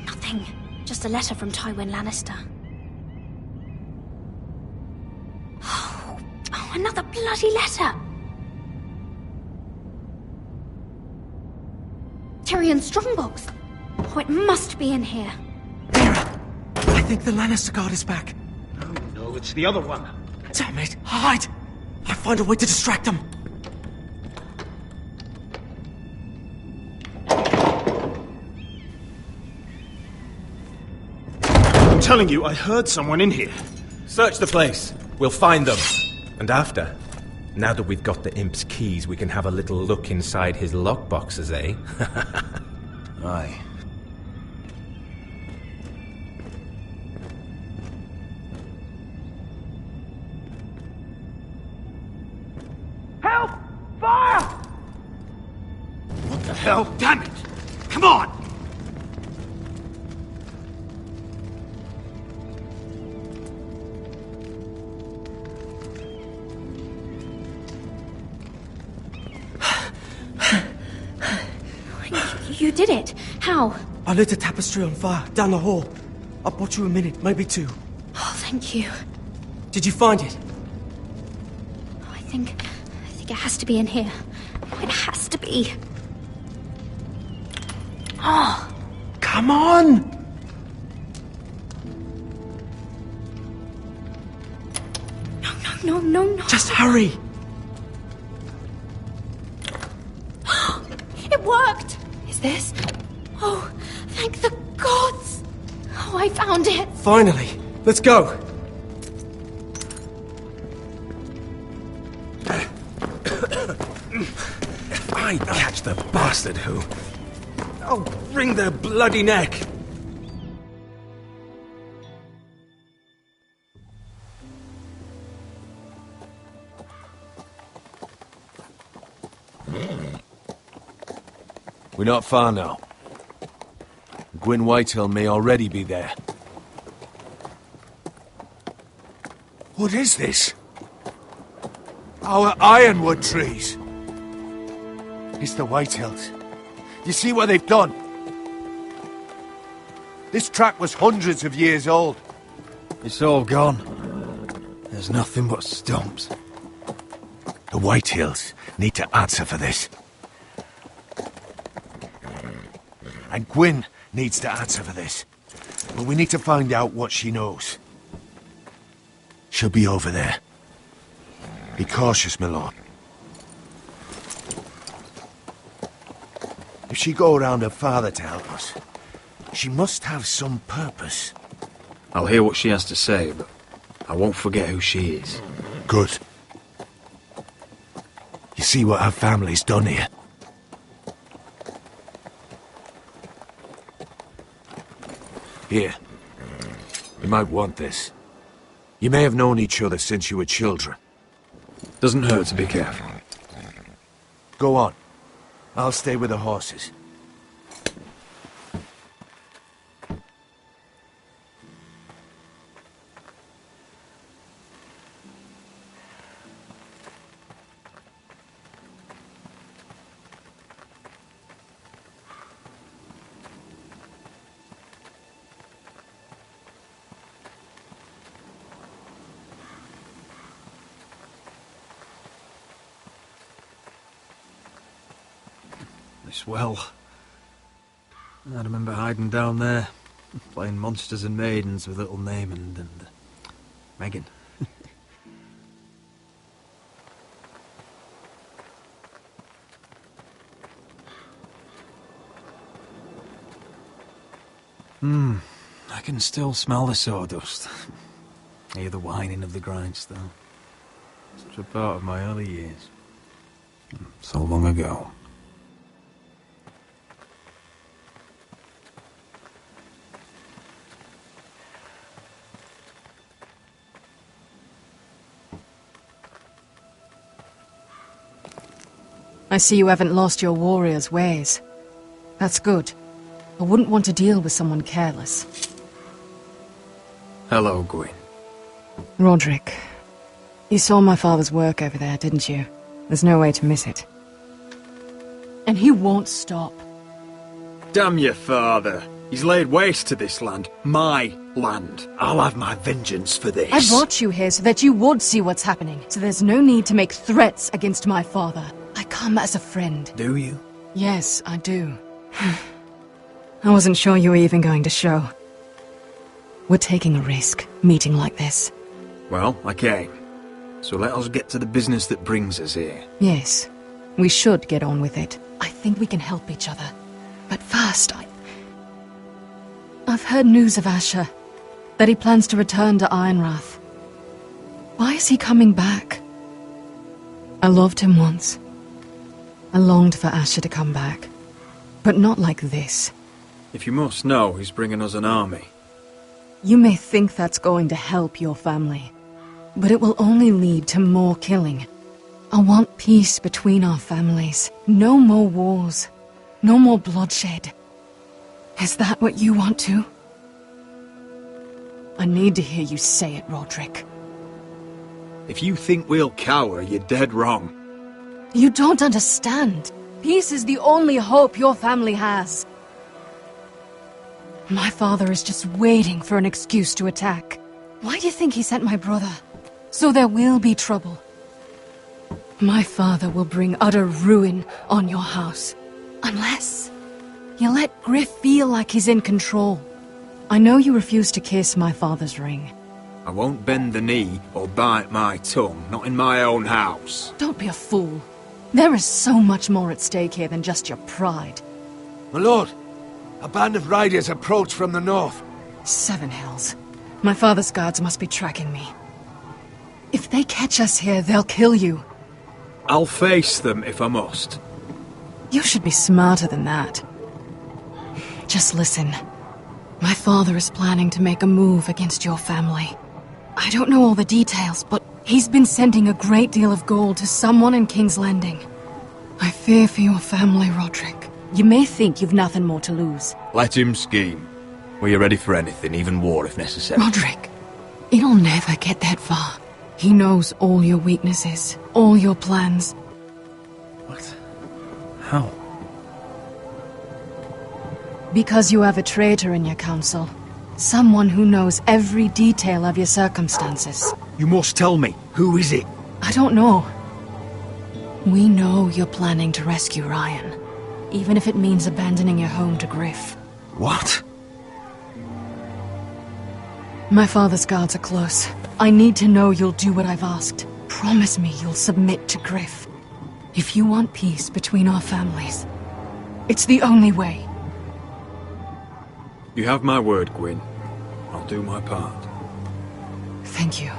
Nothing. Just a letter from Tywin Lannister. Oh, another bloody letter. Tyrion's strongbox. Oh, it must be in here. I think the Lannister guard is back. No, it's the other one. Damn it! Hide! I'll find a way to distract them. I'm telling you, I heard someone in here. Search the place. We'll find them. And after, now that we've got the imp's keys, we can have a little look inside his lockboxes, eh? Aye. Help! Fire! What the hell? Damn it! Come on! You did it. How? I lit a tapestry on fire down the hall. I bought you a minute, maybe two. Oh, thank you. Did you find it? I think it has to be in here. It has to be. Oh. Come on! No. Just hurry! It worked! Is this? Oh, thank the gods! Oh, I found it! Finally! Let's go! If I catch the bastard who... I'll wring their bloody neck! We're not far now. Gwyn Whitehill may already be there. What is this? Our ironwood trees. It's the Whitehills. You see what they've done? This track was hundreds of years old. It's all gone. There's nothing but stumps. The Whitehills need to answer for this. And Gwyn needs to answer for this. But we need to find out what she knows. She'll be over there. Be cautious, my lord. If she go around her father to help us, she must have some purpose. I'll hear what she has to say, but I won't forget who she is. Good. You see what our family's done here? Here. You might want this. You may have known each other since you were children. Doesn't hurt to be careful. Go on. I'll stay with the horses. This well. I remember hiding down there, playing monsters and maidens with little Naaman and Megan. I can still smell the sawdust. Hear the whining of the grindstone. Such a part of my early years. So long ago. I see you haven't lost your warrior's ways. That's good. I wouldn't want to deal with someone careless. Hello, Gwyn. Roderick, you saw my father's work over there, didn't you? There's no way to miss it. And he won't stop. Damn your father. He's laid waste to this land. My land. I'll have my vengeance for this. I brought you here so that you would see what's happening, so there's no need to make threats against my father. I come as a friend. Do you? Yes, I do. I wasn't sure you were even going to show. We're taking a risk, meeting like this. Well, I came. So let us get to the business that brings us here. Yes, we should get on with it. I think we can help each other. But first, I've heard news of Asher. That he plans to return to Ironrath. Why is he coming back? I loved him once. I longed for Asher to come back. But not like this. If you must know, he's bringing us an army. You may think that's going to help your family, but it will only lead to more killing. I want peace between our families. No more wars. No more bloodshed. Is that what you want too? I need to hear you say it, Roderick. If you think we'll cower, you're dead wrong. You don't understand. Peace is the only hope your family has. My father is just waiting for an excuse to attack. Why do you think he sent my brother? So there will be trouble. My father will bring utter ruin on your house. Unless you let Griff feel like he's in control. I know you refuse to kiss my father's ring. I won't bend the knee or bite my tongue, not in my own house. Don't be a fool. There is so much more at stake here than just your pride. My lord, a band of riders approach from the north. 7 Hells. My father's guards must be tracking me. If they catch us here, they'll kill you. I'll face them if I must. You should be smarter than that. Just listen. My father is planning to make a move against your family. I don't know all the details, but he's been sending a great deal of gold to someone in King's Landing. I fear for your family, Roderick. You may think you've nothing more to lose. Let him scheme. We are ready for anything, even war if necessary. Roderick, it'll never get that far. He knows all your weaknesses, all your plans. What? How? Because you have a traitor in your council. Someone who knows every detail of your circumstances. You must tell me. Who is it? I don't know. We know you're planning to rescue Ryan. Even if it means abandoning your home to Griff. What? My father's guards are close. I need to know you'll do what I've asked. Promise me you'll submit to Griff. If you want peace between our families, it's the only way. You have my word, Gwyn. I'll do my part. Thank you.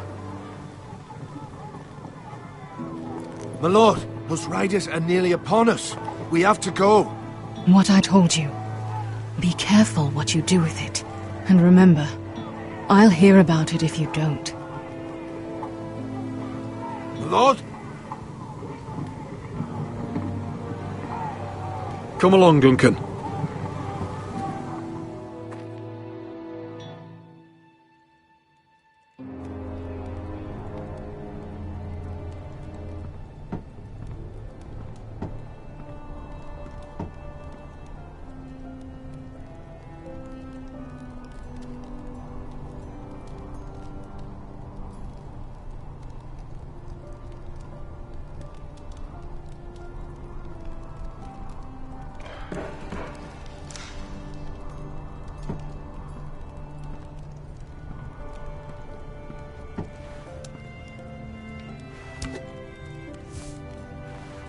My lord, those riders are nearly upon us. We have to go. What I told you. Be careful what you do with it. And remember, I'll hear about it if you don't. My lord? Come along, Duncan.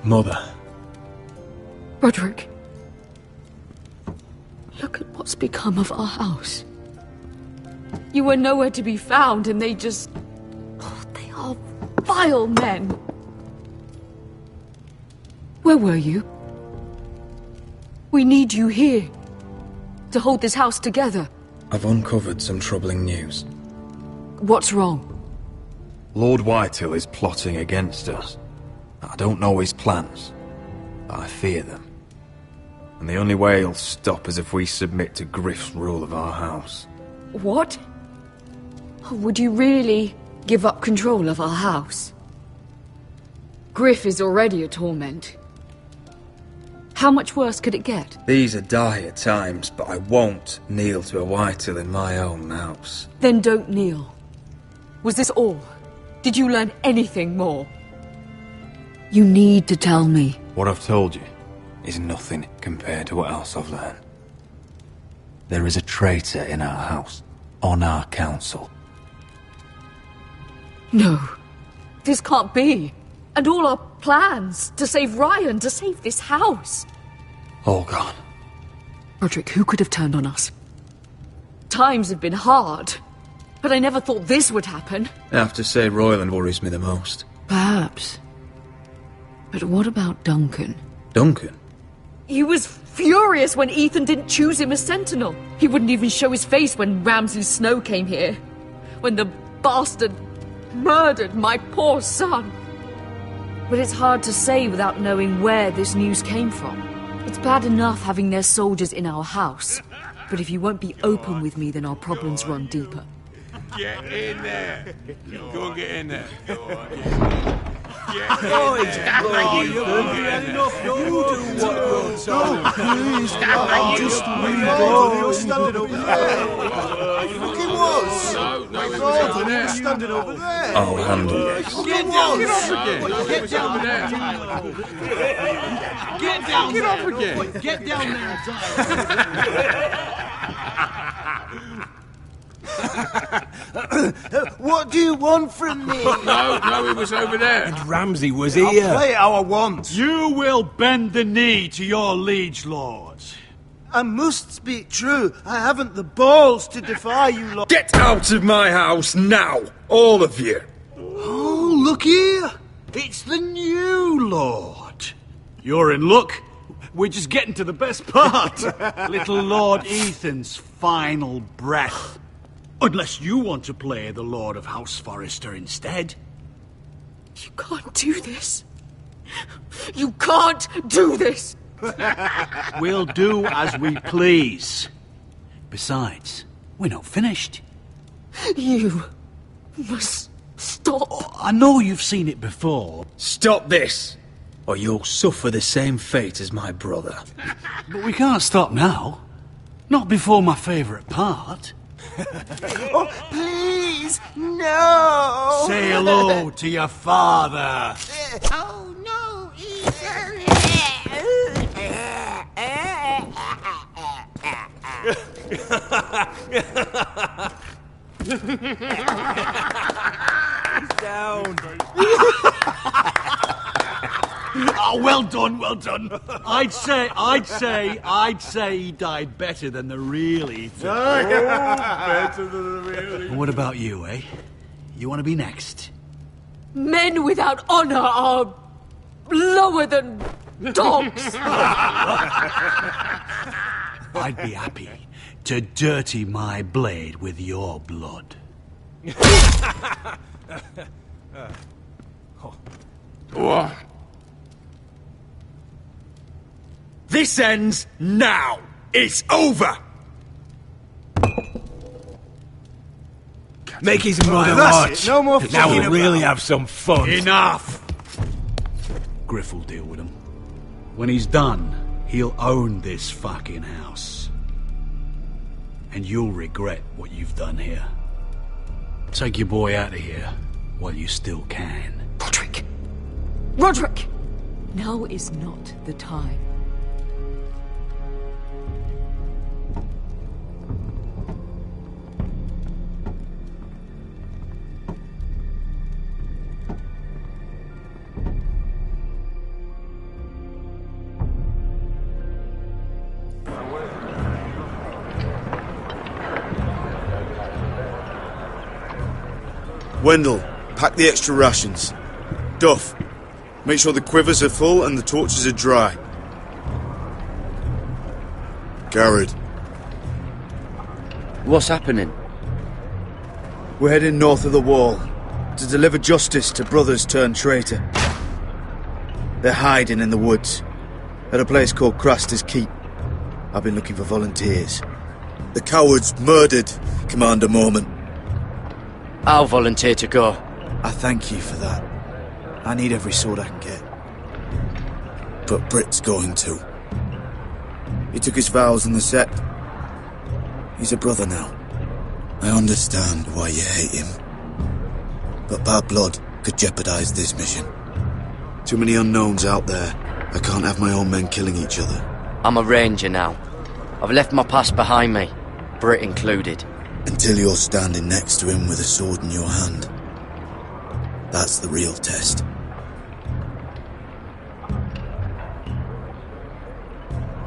Mother. Roderick. Look at what's become of our house. You were nowhere to be found, and they just... Oh, they are vile men. Where were you? We need you here. To hold this house together. I've uncovered some troubling news. What's wrong? Lord Whitehill is plotting against us. I don't know his plans, but I fear them. And the only way he'll stop is if we submit to Griff's rule of our house. What? Would you really give up control of our house? Griff is already a torment. How much worse could it get? These are dire times, but I won't kneel to a Whitehill in my own house. Then don't kneel. Was this all? Did you learn anything more? You need to tell me. What I've told you is nothing compared to what else I've learned. There is a traitor in our house, on our council. No. This can't be. And all our plans to save Ryan, to save this house. All gone. Roderick, who could have turned on us? Times have been hard, but I never thought this would happen. I have to say Royland worries me the most. Perhaps. But what about Duncan? Duncan? He was furious when Ethan didn't choose him as Sentinel. He wouldn't even show his face when Ramsay Snow came here. When the bastard murdered my poor son. But it's hard to say without knowing where this news came from. It's bad enough having their soldiers in our house. But if you won't be open with me, then our problems run deeper. Get in there. Go and get in there. I'll handle this. Get down! Get off again! Get down there! Get down! Get off again! Get down there! What do you want from me? No, it was over there. And Ramsay was I'll here. play how I want. You will bend the knee to your liege lord. I must speak true. I haven't the balls to defy you lot. Get out of my house now, all of you. Oh, look here. It's the new lord. You're in luck. We're just getting to the best part. Little Lord Ethan's final breath. Unless you want to play the Lord of House Forrester instead. You can't do this. You can't do this. We'll do as we please. Besides, we're not finished. You must stop. I know you've seen it before. Stop this, or you'll suffer the same fate as my brother. But we can't stop now. Not before my favourite part. Oh, please, no! Say hello to your father. Oh, no, Ethan! Down. Oh, well done, well done. I'd say he died better than the real Ethan. Better than the real. And what about you, eh? You want to be next? Men without honor are lower than dogs. I'd be happy to dirty my blade with your blood. What? This ends now. It's over. Make his mother That's it. No more Now we'll fucking really about. have some fun. Enough! Griff will deal with him. When he's done, he'll own this fucking house. And you'll regret what you've done here. Take your boy out of here while you still can. Roderick! Roderick! Now is not the time. Wendell, pack the extra rations. Duff, make sure the quivers are full and the torches are dry. Garrett. What's happening? We're heading north of the wall to deliver justice to brothers turned traitor. They're hiding in the woods at a place called Craster's Keep. I've been looking for volunteers. The cowards murdered Commander Mormon. I'll volunteer to go. I thank you for that. I need every sword I can get. But Britt's going too. He took his vows in the Sept. He's a brother now. I understand why you hate him. But bad blood could jeopardize this mission. Too many unknowns out there. I can't have my own men killing each other. I'm a ranger now. I've left my past behind me, Britt included. Until you're standing next to him with a sword in your hand. That's the real test.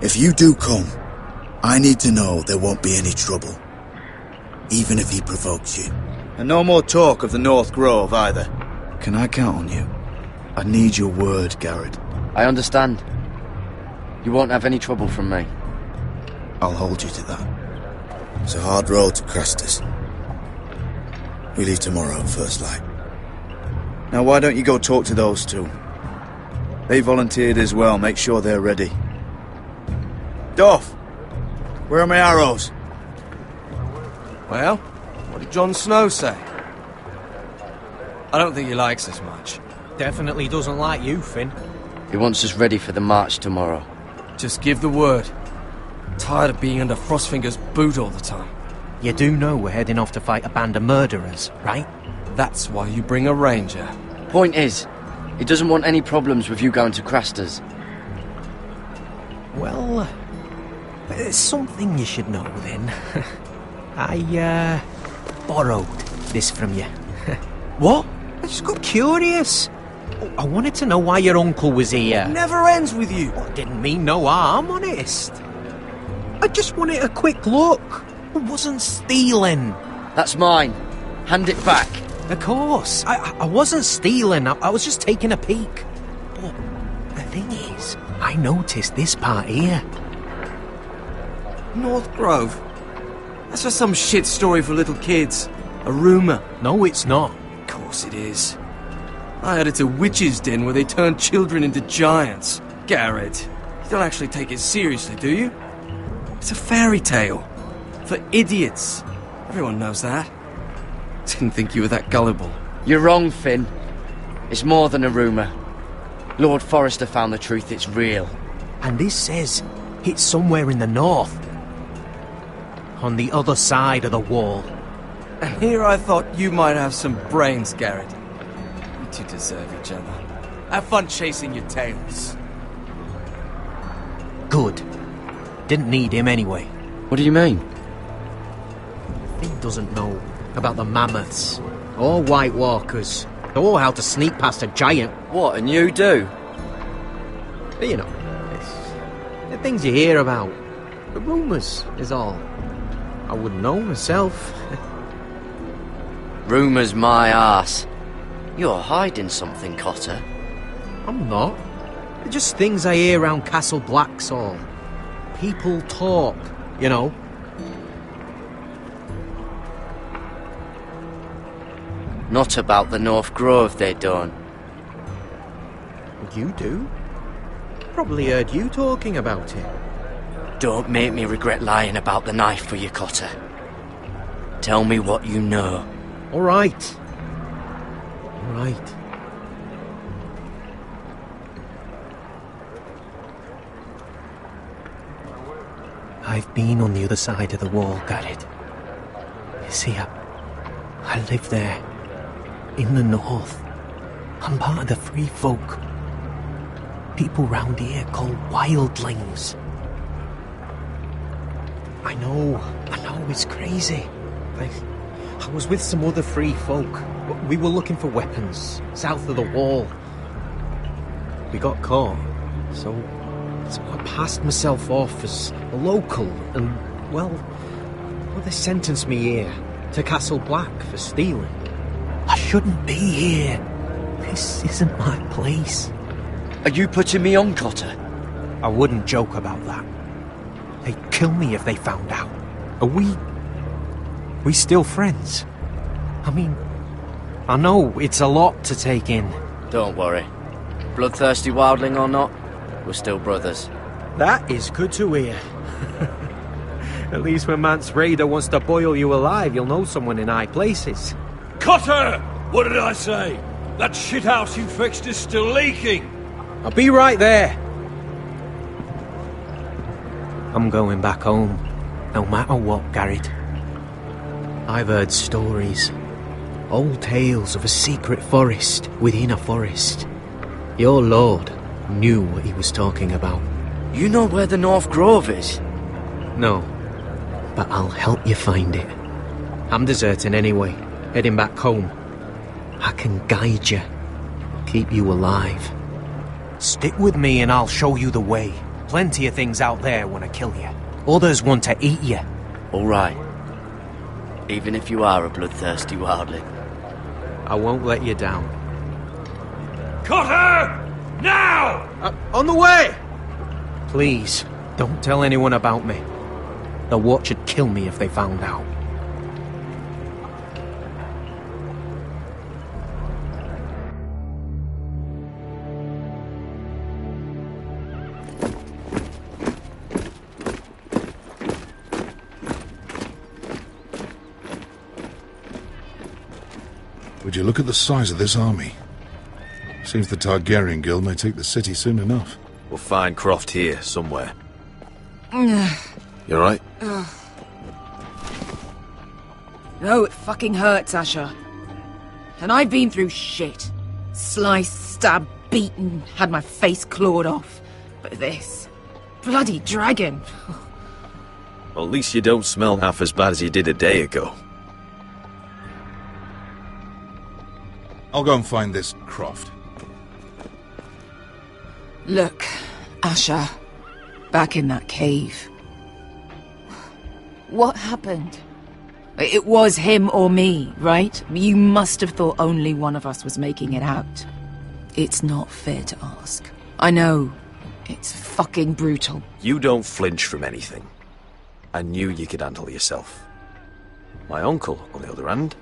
If you do come, I need to know there won't be any trouble. Even if he provokes you. And no more talk of the North Grove either. Can I count on you? I need your word, Garrett. I understand. You won't have any trouble from me. I'll hold you to that. It's a hard road to Crestus. We leave tomorrow, first light. Now why don't you go talk to those two? They volunteered as well, make sure they're ready. Duff! Where are my arrows? Well, what did Jon Snow say? I don't think he likes us much. Definitely doesn't like you, Finn. He wants us ready for the march tomorrow. Just give the word. Tired of being under Frostfinger's boot all the time. You do know we're heading off to fight a band of murderers, right? That's why you bring a ranger. Point is, he doesn't want any problems with you going to Craster's. Well, there's something you should know then. I, borrowed this from you. What? I just got curious. I wanted to know why your uncle was here. It never ends with you. I didn't mean no harm, honest. I just wanted a quick look. I wasn't stealing. That's mine. Hand it back. Of course. I wasn't stealing. I was just taking a peek. But the thing is, I noticed this part here. North Grove? That's just some shit story for little kids. A rumour. No, it's not. Of course it is. I heard it's a witch's den where they turn children into giants. Garrett, you don't actually take it seriously, do you? It's a fairy tale. For idiots. Everyone knows that. Didn't think you were that gullible. You're wrong, Finn. It's more than a rumour. Lord Forrester found the truth, it's real. And this says it's somewhere in the north. On the other side of the wall. And here I thought you might have some brains, Garrett. You two deserve each other. Have fun chasing your tails. Good. Didn't need him anyway. What do you mean? He doesn't know about the mammoths, or White Walkers, or how to sneak past a giant. What, and you do? But you know, it's the things you hear about. The rumours is all. I wouldn't know myself. Rumours my arse. You're hiding something, Cotter. I'm not. They're just things I hear around Castle Blacksall. People talk, you know. Not about the North Grove, they don't. You do? Probably heard you talking about it. Don't make me regret lying about the knife for you, Cotter. Tell me what you know. All right. All right. I've been on the other side of the wall, Garrett. You see, I live there. In the north. I'm part of the free folk. People round here called wildlings. I know, it's crazy. I was with some other free folk. We were looking for weapons, south of the wall. We got caught, so I passed myself off as a local, and, well, they sentenced me here, to Castle Black, for stealing. Hush. shouldn't be here. This isn't my place. Are you putting me on, Cotter? I wouldn't joke about that. They'd kill me if they found out. Are we still friends? I mean, I know it's a lot to take in. Don't worry. Bloodthirsty wildling or not, we're still brothers. That is good to hear. At least when Mance Raider wants to boil you alive, you'll know someone in high places. Cotter! What did I say? That shithouse you fixed is still leaking. I'll be right there. I'm going back home, no matter what, Garrett. I've heard stories. Old tales of a secret forest within a forest. Your lord knew what he was talking about. You know where the North Grove is? No, but I'll help you find it. I'm deserting anyway, heading back home. I can guide you, keep you alive. Stick with me and I'll show you the way. Plenty of things out there want to kill you. Others want to eat you. All right. Even if you are a bloodthirsty wildling. I won't let you down. Cotter! Now! On the way! Please, don't tell anyone about me. The Watch would kill me if they found out. Would you look at the size of this army? Seems the Targaryen Guild may take the city soon enough. We'll find Croft here, somewhere. You alright? No, it fucking hurts, Asher. And I've been through shit. Sliced, stabbed, beaten, had my face clawed off. But this... bloody dragon. Well, at least you don't smell half as bad as you did a day ago. I'll go and find this Croft. Look, Asher. Back in that cave. What happened? It was him or me, right? You must have thought only one of us was making it out. It's not fair to ask. I know. It's fucking brutal. You don't flinch from anything. I knew you could handle yourself. My uncle, on the other hand...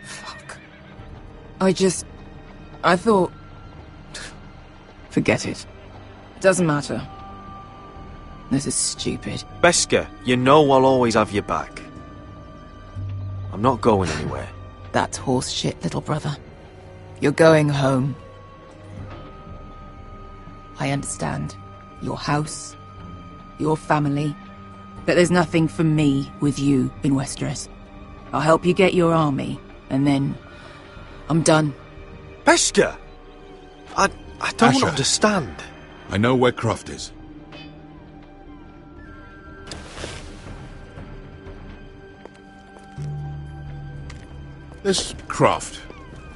Fuck. I thought... Forget it. Doesn't matter. This is stupid. Beskha, you know I'll always have your back. I'm not going anywhere. That's horse shit, little brother. You're going home. I understand. Your house, your family. But there's nothing for me with you in Westeros. I'll help you get your army, and then... I'm done. Beskha! I don't Asher. understand. I know where Croft is. This Croft,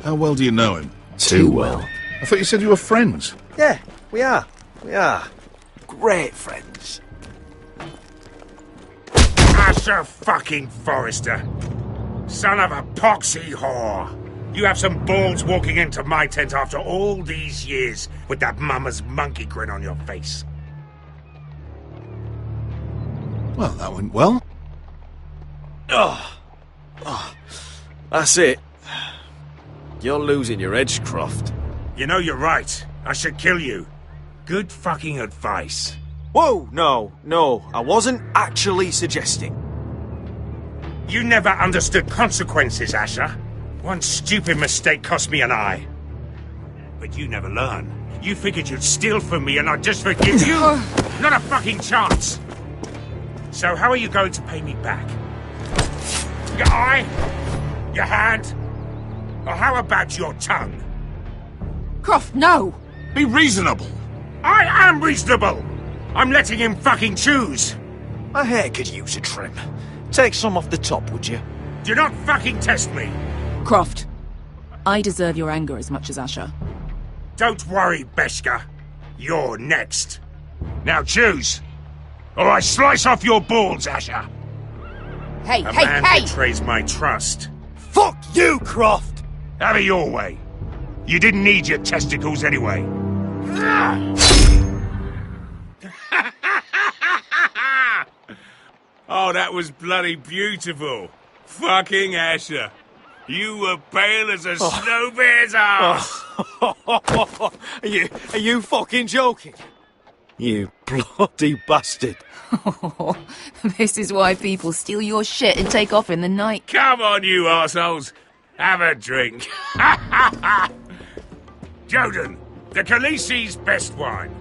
how well do you know him? Too well. I thought you said you were friends. Yeah, we are. We are. Great friends. Asher fucking Forrester. Son of a poxy whore. You have some balls walking into my tent after all these years with that mama's monkey grin on your face. Well, that went well. Oh, that's it. You're losing your edge, Croft. You know you're right. I should kill you. Good fucking advice. Whoa, no, I wasn't actually suggesting. You never understood consequences, Asher. One stupid mistake cost me an eye. But you never learn. You figured you'd steal from me and I'd just forgive you? Not a fucking chance. So how are you going to pay me back? Your eye? Your hand? Or how about your tongue? Croft, no! Be reasonable. I am reasonable! I'm letting him fucking choose. My hair could use a trim. Take some off the top, would you? Do not fucking test me. Croft, I deserve your anger as much as Asher. Don't worry, Beskha. You're next. Now choose. or I slice off your balls, Asher. Hey, A hey, man hey! betrays my trust. Fuck you, Croft! Have it your way. You didn't need your testicles anyway. Oh, that was bloody beautiful. Fucking Asher. You were pale as a snow bear's ass. Are you fucking joking? You bloody bastard. This is why people steal your shit and take off in the night. Come on, you arseholes. Have a drink. Joden, the Khaleesi's best wine.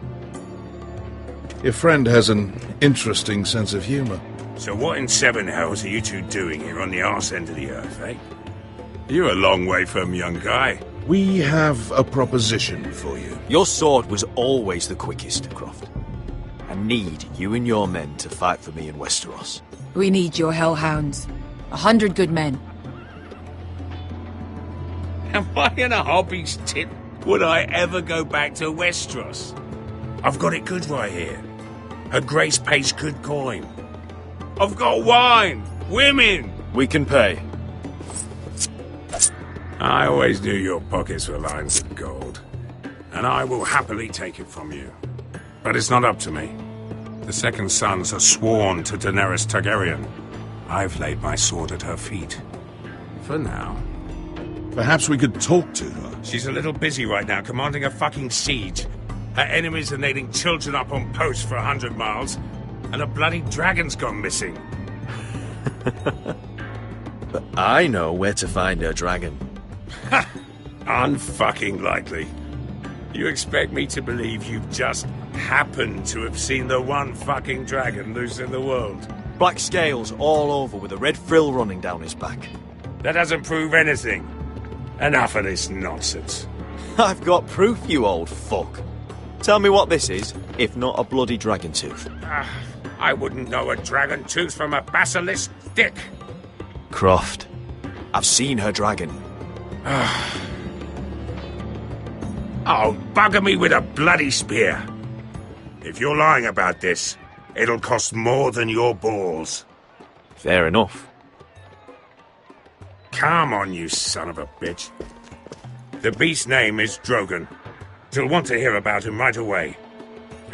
Your friend has an interesting sense of humour. So what in seven hells are you two doing here on the arse end of the earth, eh? You're a long way from, young guy. We have a proposition for you. Your sword was always the quickest, Croft. I need you and your men to fight for me in Westeros. We need your hellhounds. 100 good men. Am I in a hobby's tit? Would I ever go back to Westeros? I've got it good right here. Her Grace pays good coin. I've got wine, women. We can pay. I always knew your pockets were lines of gold, and I will happily take it from you. But it's not up to me. The second sons are sworn to Daenerys Targaryen. I've laid my sword at her feet. For now. Perhaps we could talk to her. She's a little busy right now, commanding a fucking siege. Her enemies are nailing children up on posts for 100 miles, and a bloody dragon's gone missing. But I know where to find her dragon. Ha! Unfucking likely. You expect me to believe you've just happened to have seen the one fucking dragon loose in the world? Black scales all over with a red frill running down his back. That doesn't prove anything. Enough of this nonsense. I've got proof, you old fuck. Tell me what this is, if not a bloody dragon tooth. I wouldn't know a dragon tooth from a basilisk dick. Croft, I've seen her dragon. Oh, bugger me with a bloody spear. If you're lying about this, it'll cost more than your balls. Fair enough. Come on, you son of a bitch. The beast's name is Drogon. You'll want to hear about him right away.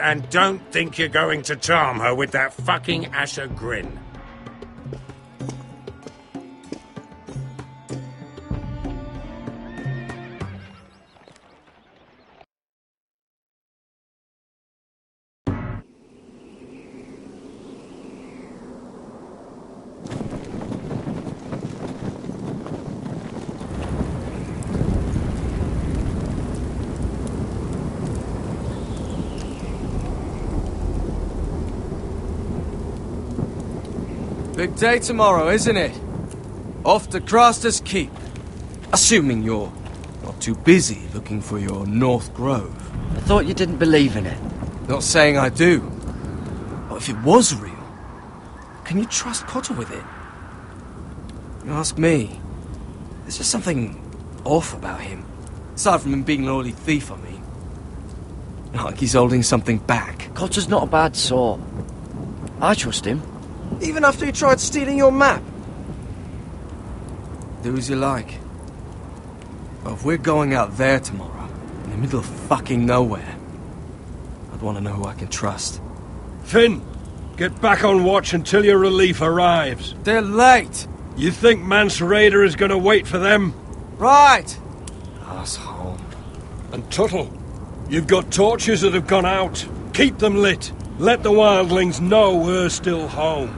And don't think you're going to charm her with that fucking Asher grin. Big day tomorrow, isn't it? Off to Craster's Keep. Assuming you're not too busy looking for your North Grove. I thought you didn't believe in it. Not saying I do. But if it was real, can you trust Potter with it? You ask me. There's just something off about him. Aside from him being an early thief, I mean. Not like he's holding something back. Cotter's not a bad sort. I trust him. Even after he tried stealing your map? Do as you like. But if we're going out there tomorrow, in the middle of fucking nowhere, I'd want to know who I can trust. Finn, get back on watch until your relief arrives. They're late! You think Mance Rayder is going to wait for them? Right! Asshole. And Tuttle, you've got torches that have gone out. Keep them lit. Let the wildlings know we're still home.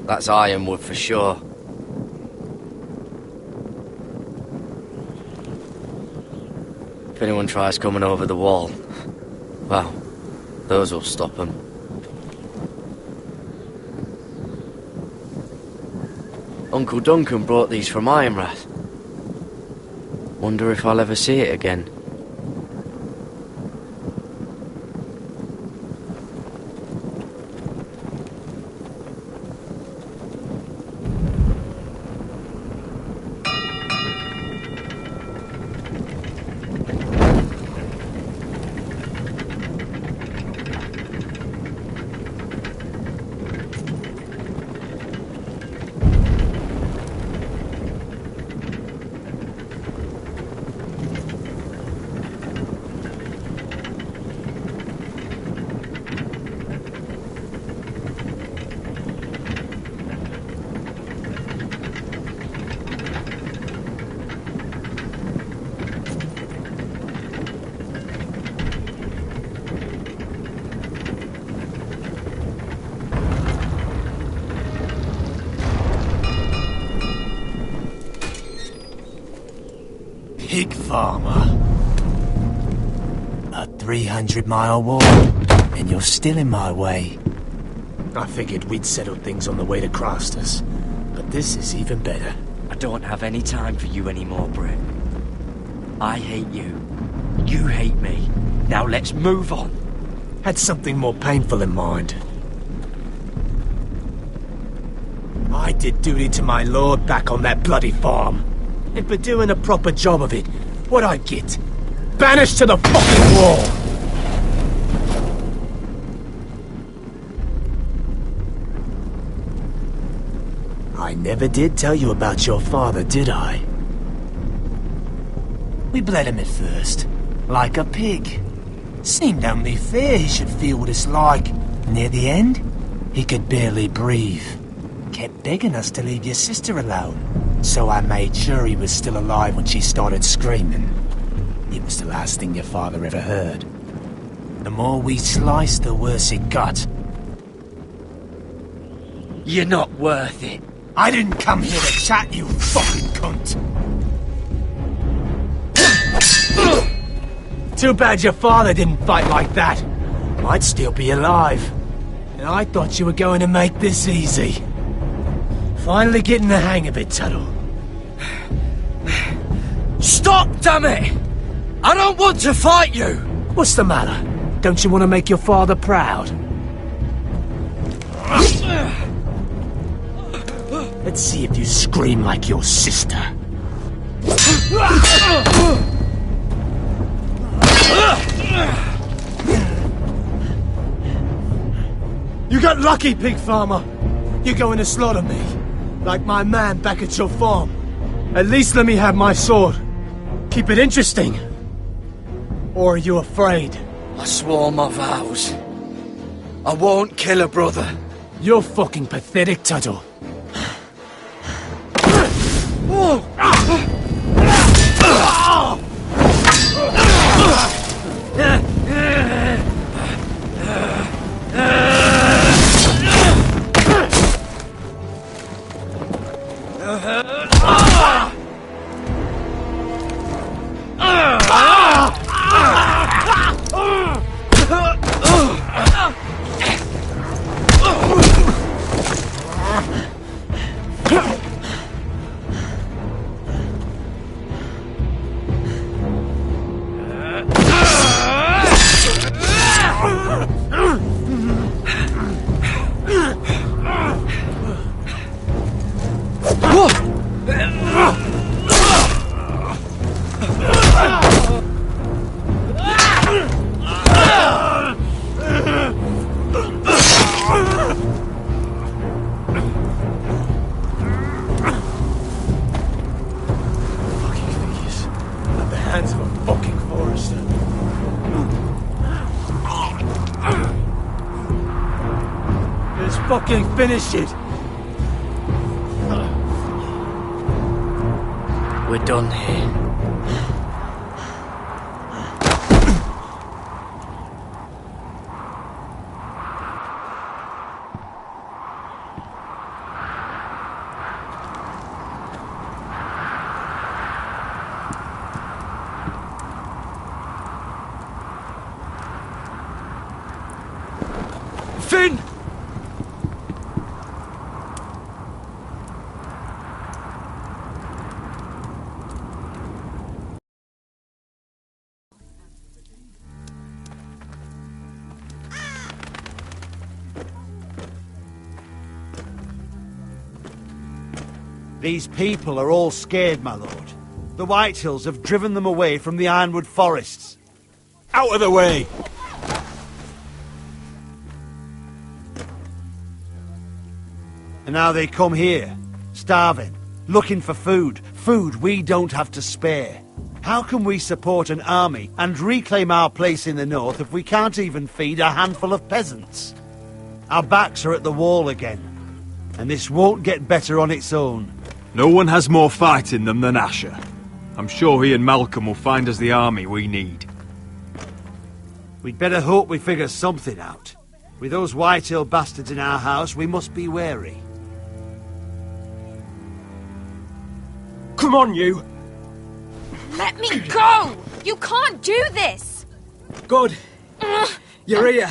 That's ironwood for sure. If anyone tries coming over the wall, Well, those will stop them. Uncle Duncan brought these from Ironrath. Wonder if I'll ever see it again. Pig farmer. A 300-mile walk, and you're still in my way. I figured we'd settle things on the way to Crossters, but this is even better. I don't have any time for you anymore, Brett. I hate you. You hate me. Now let's move on. Had something more painful in mind. I did duty to my lord back on that bloody farm. And for doing a proper job of it, what'd I get? Banished to the fucking wall! I never did tell you about your father, did I? We bled him at first, like a pig. Seemed only fair he should feel what it's like. Near the end, he could barely breathe. Kept begging us to leave your sister alone. So I made sure he was still alive when she started screaming. It was the last thing your father ever heard. The more we sliced, the worse it got. You're not worth it. I didn't come here to chat, you fucking cunt. Too bad your father didn't fight like that. Might still be alive. And I thought you were going to make this easy. Finally getting the hang of it, Tuttle. Stop, damn it! I don't want to fight you! What's the matter? Don't you want to make your father proud? Let's see if you scream like your sister. You got lucky, pig farmer. You're going to slaughter me, like my man back at your farm. At least let me have my sword. Keep it interesting. Or are you afraid? I swore my vows. I won't kill a brother. You're fucking pathetic, Tuttle. Fucking finish it! We're done here. These people are all scared, my lord. The Whitehills have driven them away from the Ironwood forests. Out of the way! And now they come here, starving, looking for food. Food we don't have to spare. How can we support an army and reclaim our place in the north if we can't even feed a handful of peasants? Our backs are at the wall again, and this won't get better on its own. No one has more fight in them than Asher. I'm sure he and Malcolm will find us the army we need. We'd better hope we figure something out. With those Whitehill bastards in our house, we must be wary. Come on, you! Let me go! You can't do this! Good. You're here.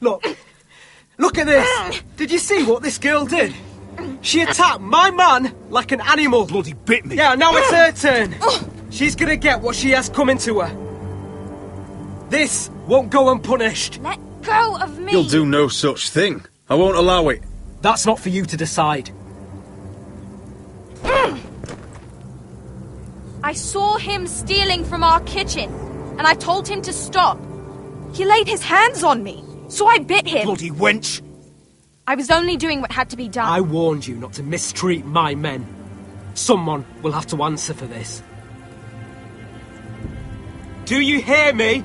Look. Look at this! Did you see what this girl did? She attacked my man like an animal. Bloody bit me. Yeah, now it's her turn. She's gonna get what she has coming to her. This won't go unpunished. Let go of me! You'll do no such thing. I won't allow it. That's not for you to decide. I saw him stealing from our kitchen, and I told him to stop. He laid his hands on me, so I bit him. Bloody wench! I was only doing what had to be done. I warned you not to mistreat my men. Someone will have to answer for this. Do you hear me?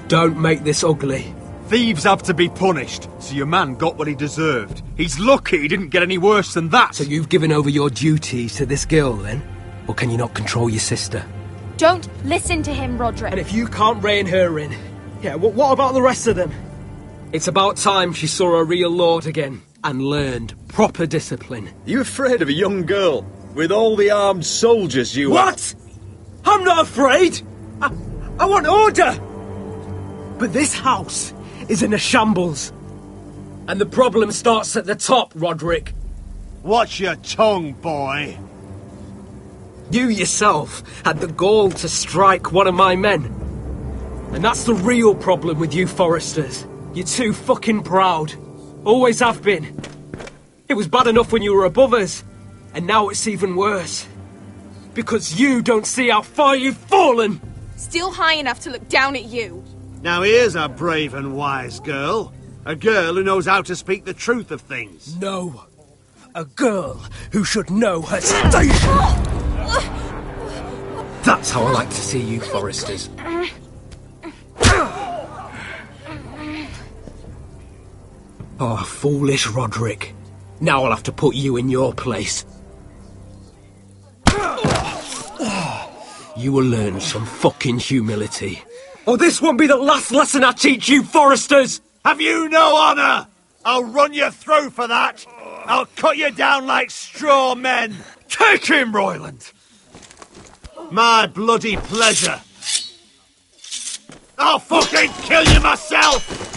Don't make this ugly. Thieves have to be punished, so your man got what he deserved. He's lucky he didn't get any worse than that. So you've given over your duties to this girl, then? Or can you not control your sister? Don't listen to him, Roderick. And if you can't rein her in, yeah, what about the rest of them? It's about time she saw a real lord again and learned proper discipline. You afraid of a young girl with all the armed soldiers you have? What? I'm not afraid! I want order! But this house is in a shambles. And the problem starts at the top, Roderick. Watch your tongue, boy. You yourself had the gall to strike one of my men. And that's the real problem with you Foresters. You're too fucking proud. Always have been. It was bad enough when you were above us. And now it's even worse. Because you don't see how far you've fallen. Still high enough to look down at you. Now here's a brave and wise girl. A girl who knows how to speak the truth of things. No. A girl who should know her station. That's how I like to see you, Foresters. Oh, foolish Roderick. Now I'll have to put you in your place. You will learn some fucking humility. Or this won't be the last lesson I teach you, Foresters! Have you no honour? I'll run your throat for that. I'll cut you down like straw men. Take him, Royland! My bloody pleasure. I'll fucking kill you myself!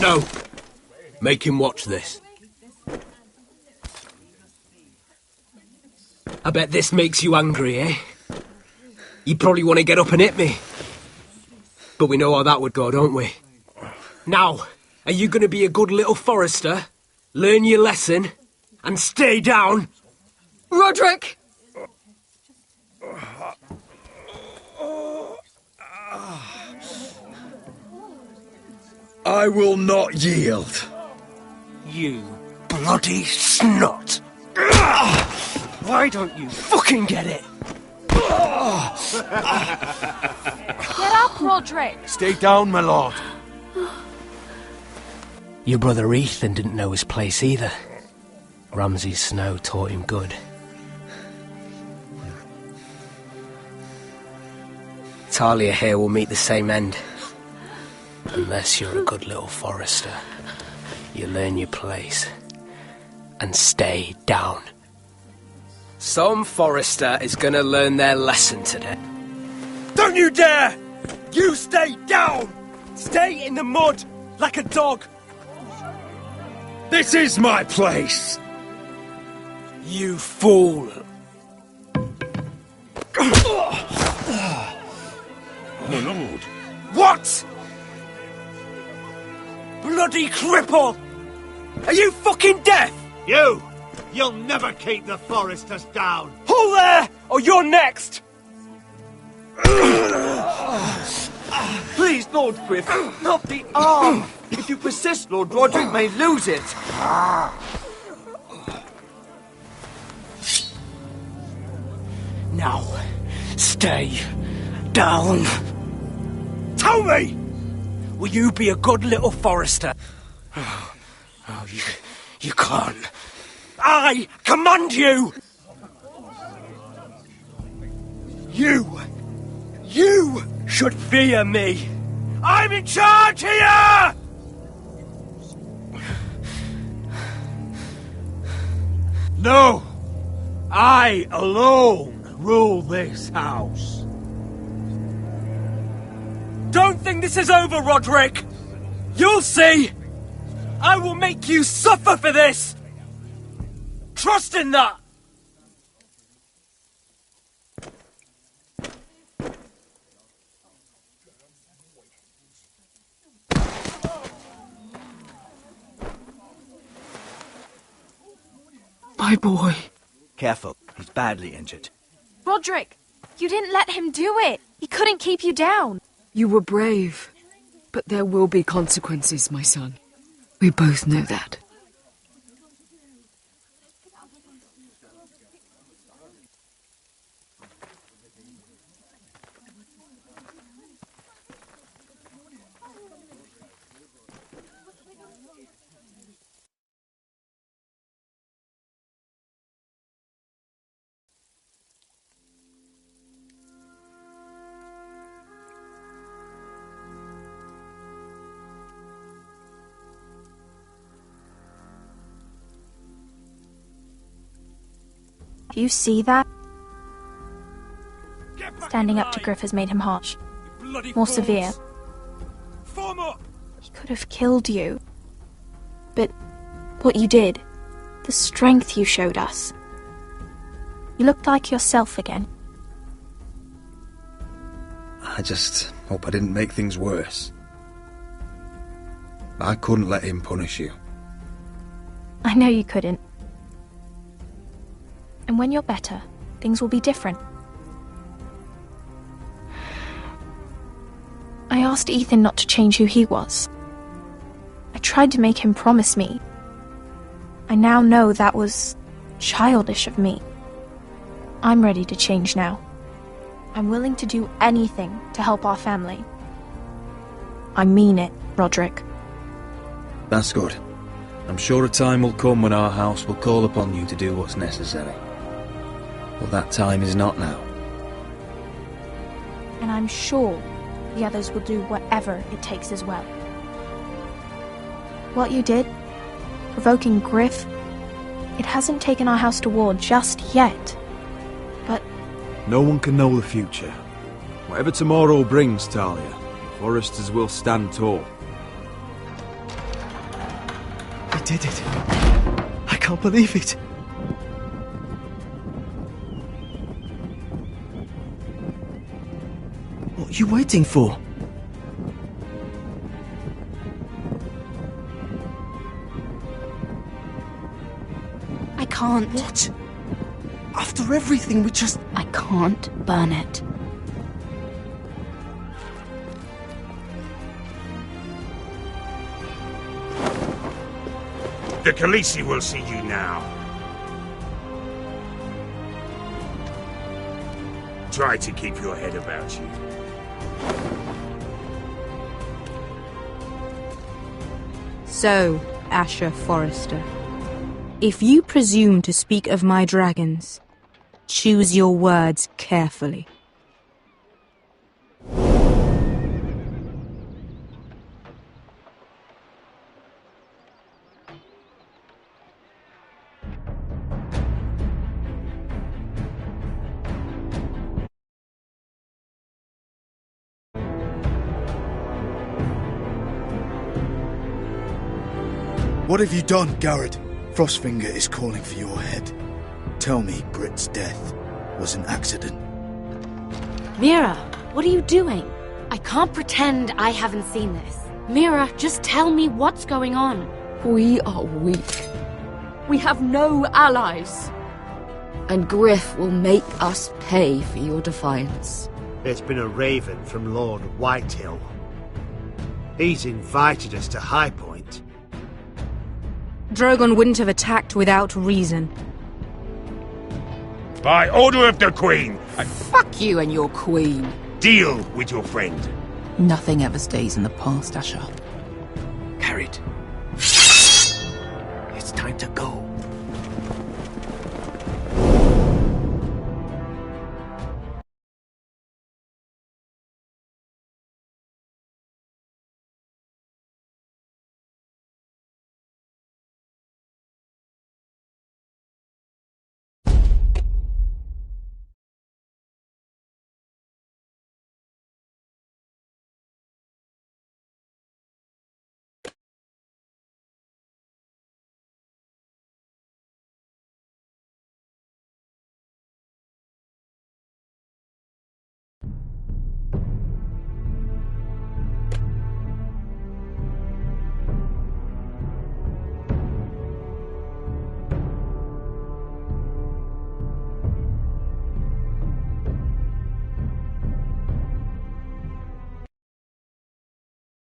No. Make him watch this. I bet this makes you angry, eh? You probably want to get up and hit me. But we know how that would go, don't we? Now, are you going to be a good little Forester, learn your lesson, and stay down? Roderick! I will not yield. You bloody snot! Why don't you fucking get it? Get up, Roderick! Stay down, my lord. Your brother Ethan didn't know his place either. Ramsay's snow taught him good. Talia here will meet the same end. Unless you're a good little Forester. You learn your place. And stay down. Some Forester is gonna learn their lesson today. Don't you dare! You stay down! Stay in the mud, like a dog! This is my place! You fool! My lord. What? bloody cripple! Are you fucking deaf? You'll never keep the Foresters down! Hold there, or you're next! Please, Lord Griff, not the arm! If you persist, Lord Roderick may lose it. Now, stay down. Tell me! Will you be a good little Forester? Oh, you can't. I command you! You should fear me! I'm in charge here! No! I alone rule this house. Don't think this is over, Roderick! You'll see! I will make you suffer for this! Trust in that! My boy. Careful, he's badly injured. Roderick, you didn't let him do it. He couldn't keep you down. You were brave, but there will be consequences, my son. We both know that. Do you see that? Standing up to Griff has made him harsh. More severe. He could have killed you. But what you did, the strength you showed us. You looked like yourself again. I just hope I didn't make things worse. I couldn't let him punish you. I know you couldn't. And when you're better, things will be different. I asked Ethan not to change who he was. I tried to make him promise me. I now know that was childish of me. I'm ready to change now. I'm willing to do anything to help our family. I mean it, Roderick. That's good. I'm sure a time will come when our house will call upon you to do what's necessary. But that time is not now. And I'm sure the others will do whatever it takes as well. What you did, provoking Griff, it hasn't taken our house to war just yet. But no one can know the future. Whatever tomorrow brings, Talia, the Foresters will stand tall. I did it. I can't believe it. What are you waiting for? I can't. What? After everything we just... I can't burn it. The Khaleesi will see you now. Try to keep your head about you. So, Asher Forrester, if you presume to speak of my dragons, choose your words carefully. What have you done, Garrett? Frostfinger is calling for your head. Tell me Britt's death was an accident. Mira, what are you doing? I can't pretend I haven't seen this. Mira, just tell me what's going on. We are weak. We have no allies. And Griff will make us pay for your defiance. It's been a raven from Lord Whitehill. He's invited us to High Point. Drogon wouldn't have attacked without reason. By order of the Queen, Fuck you and your queen. deal with your friend. Nothing ever stays in the past, Asher. Carried. It's time to go.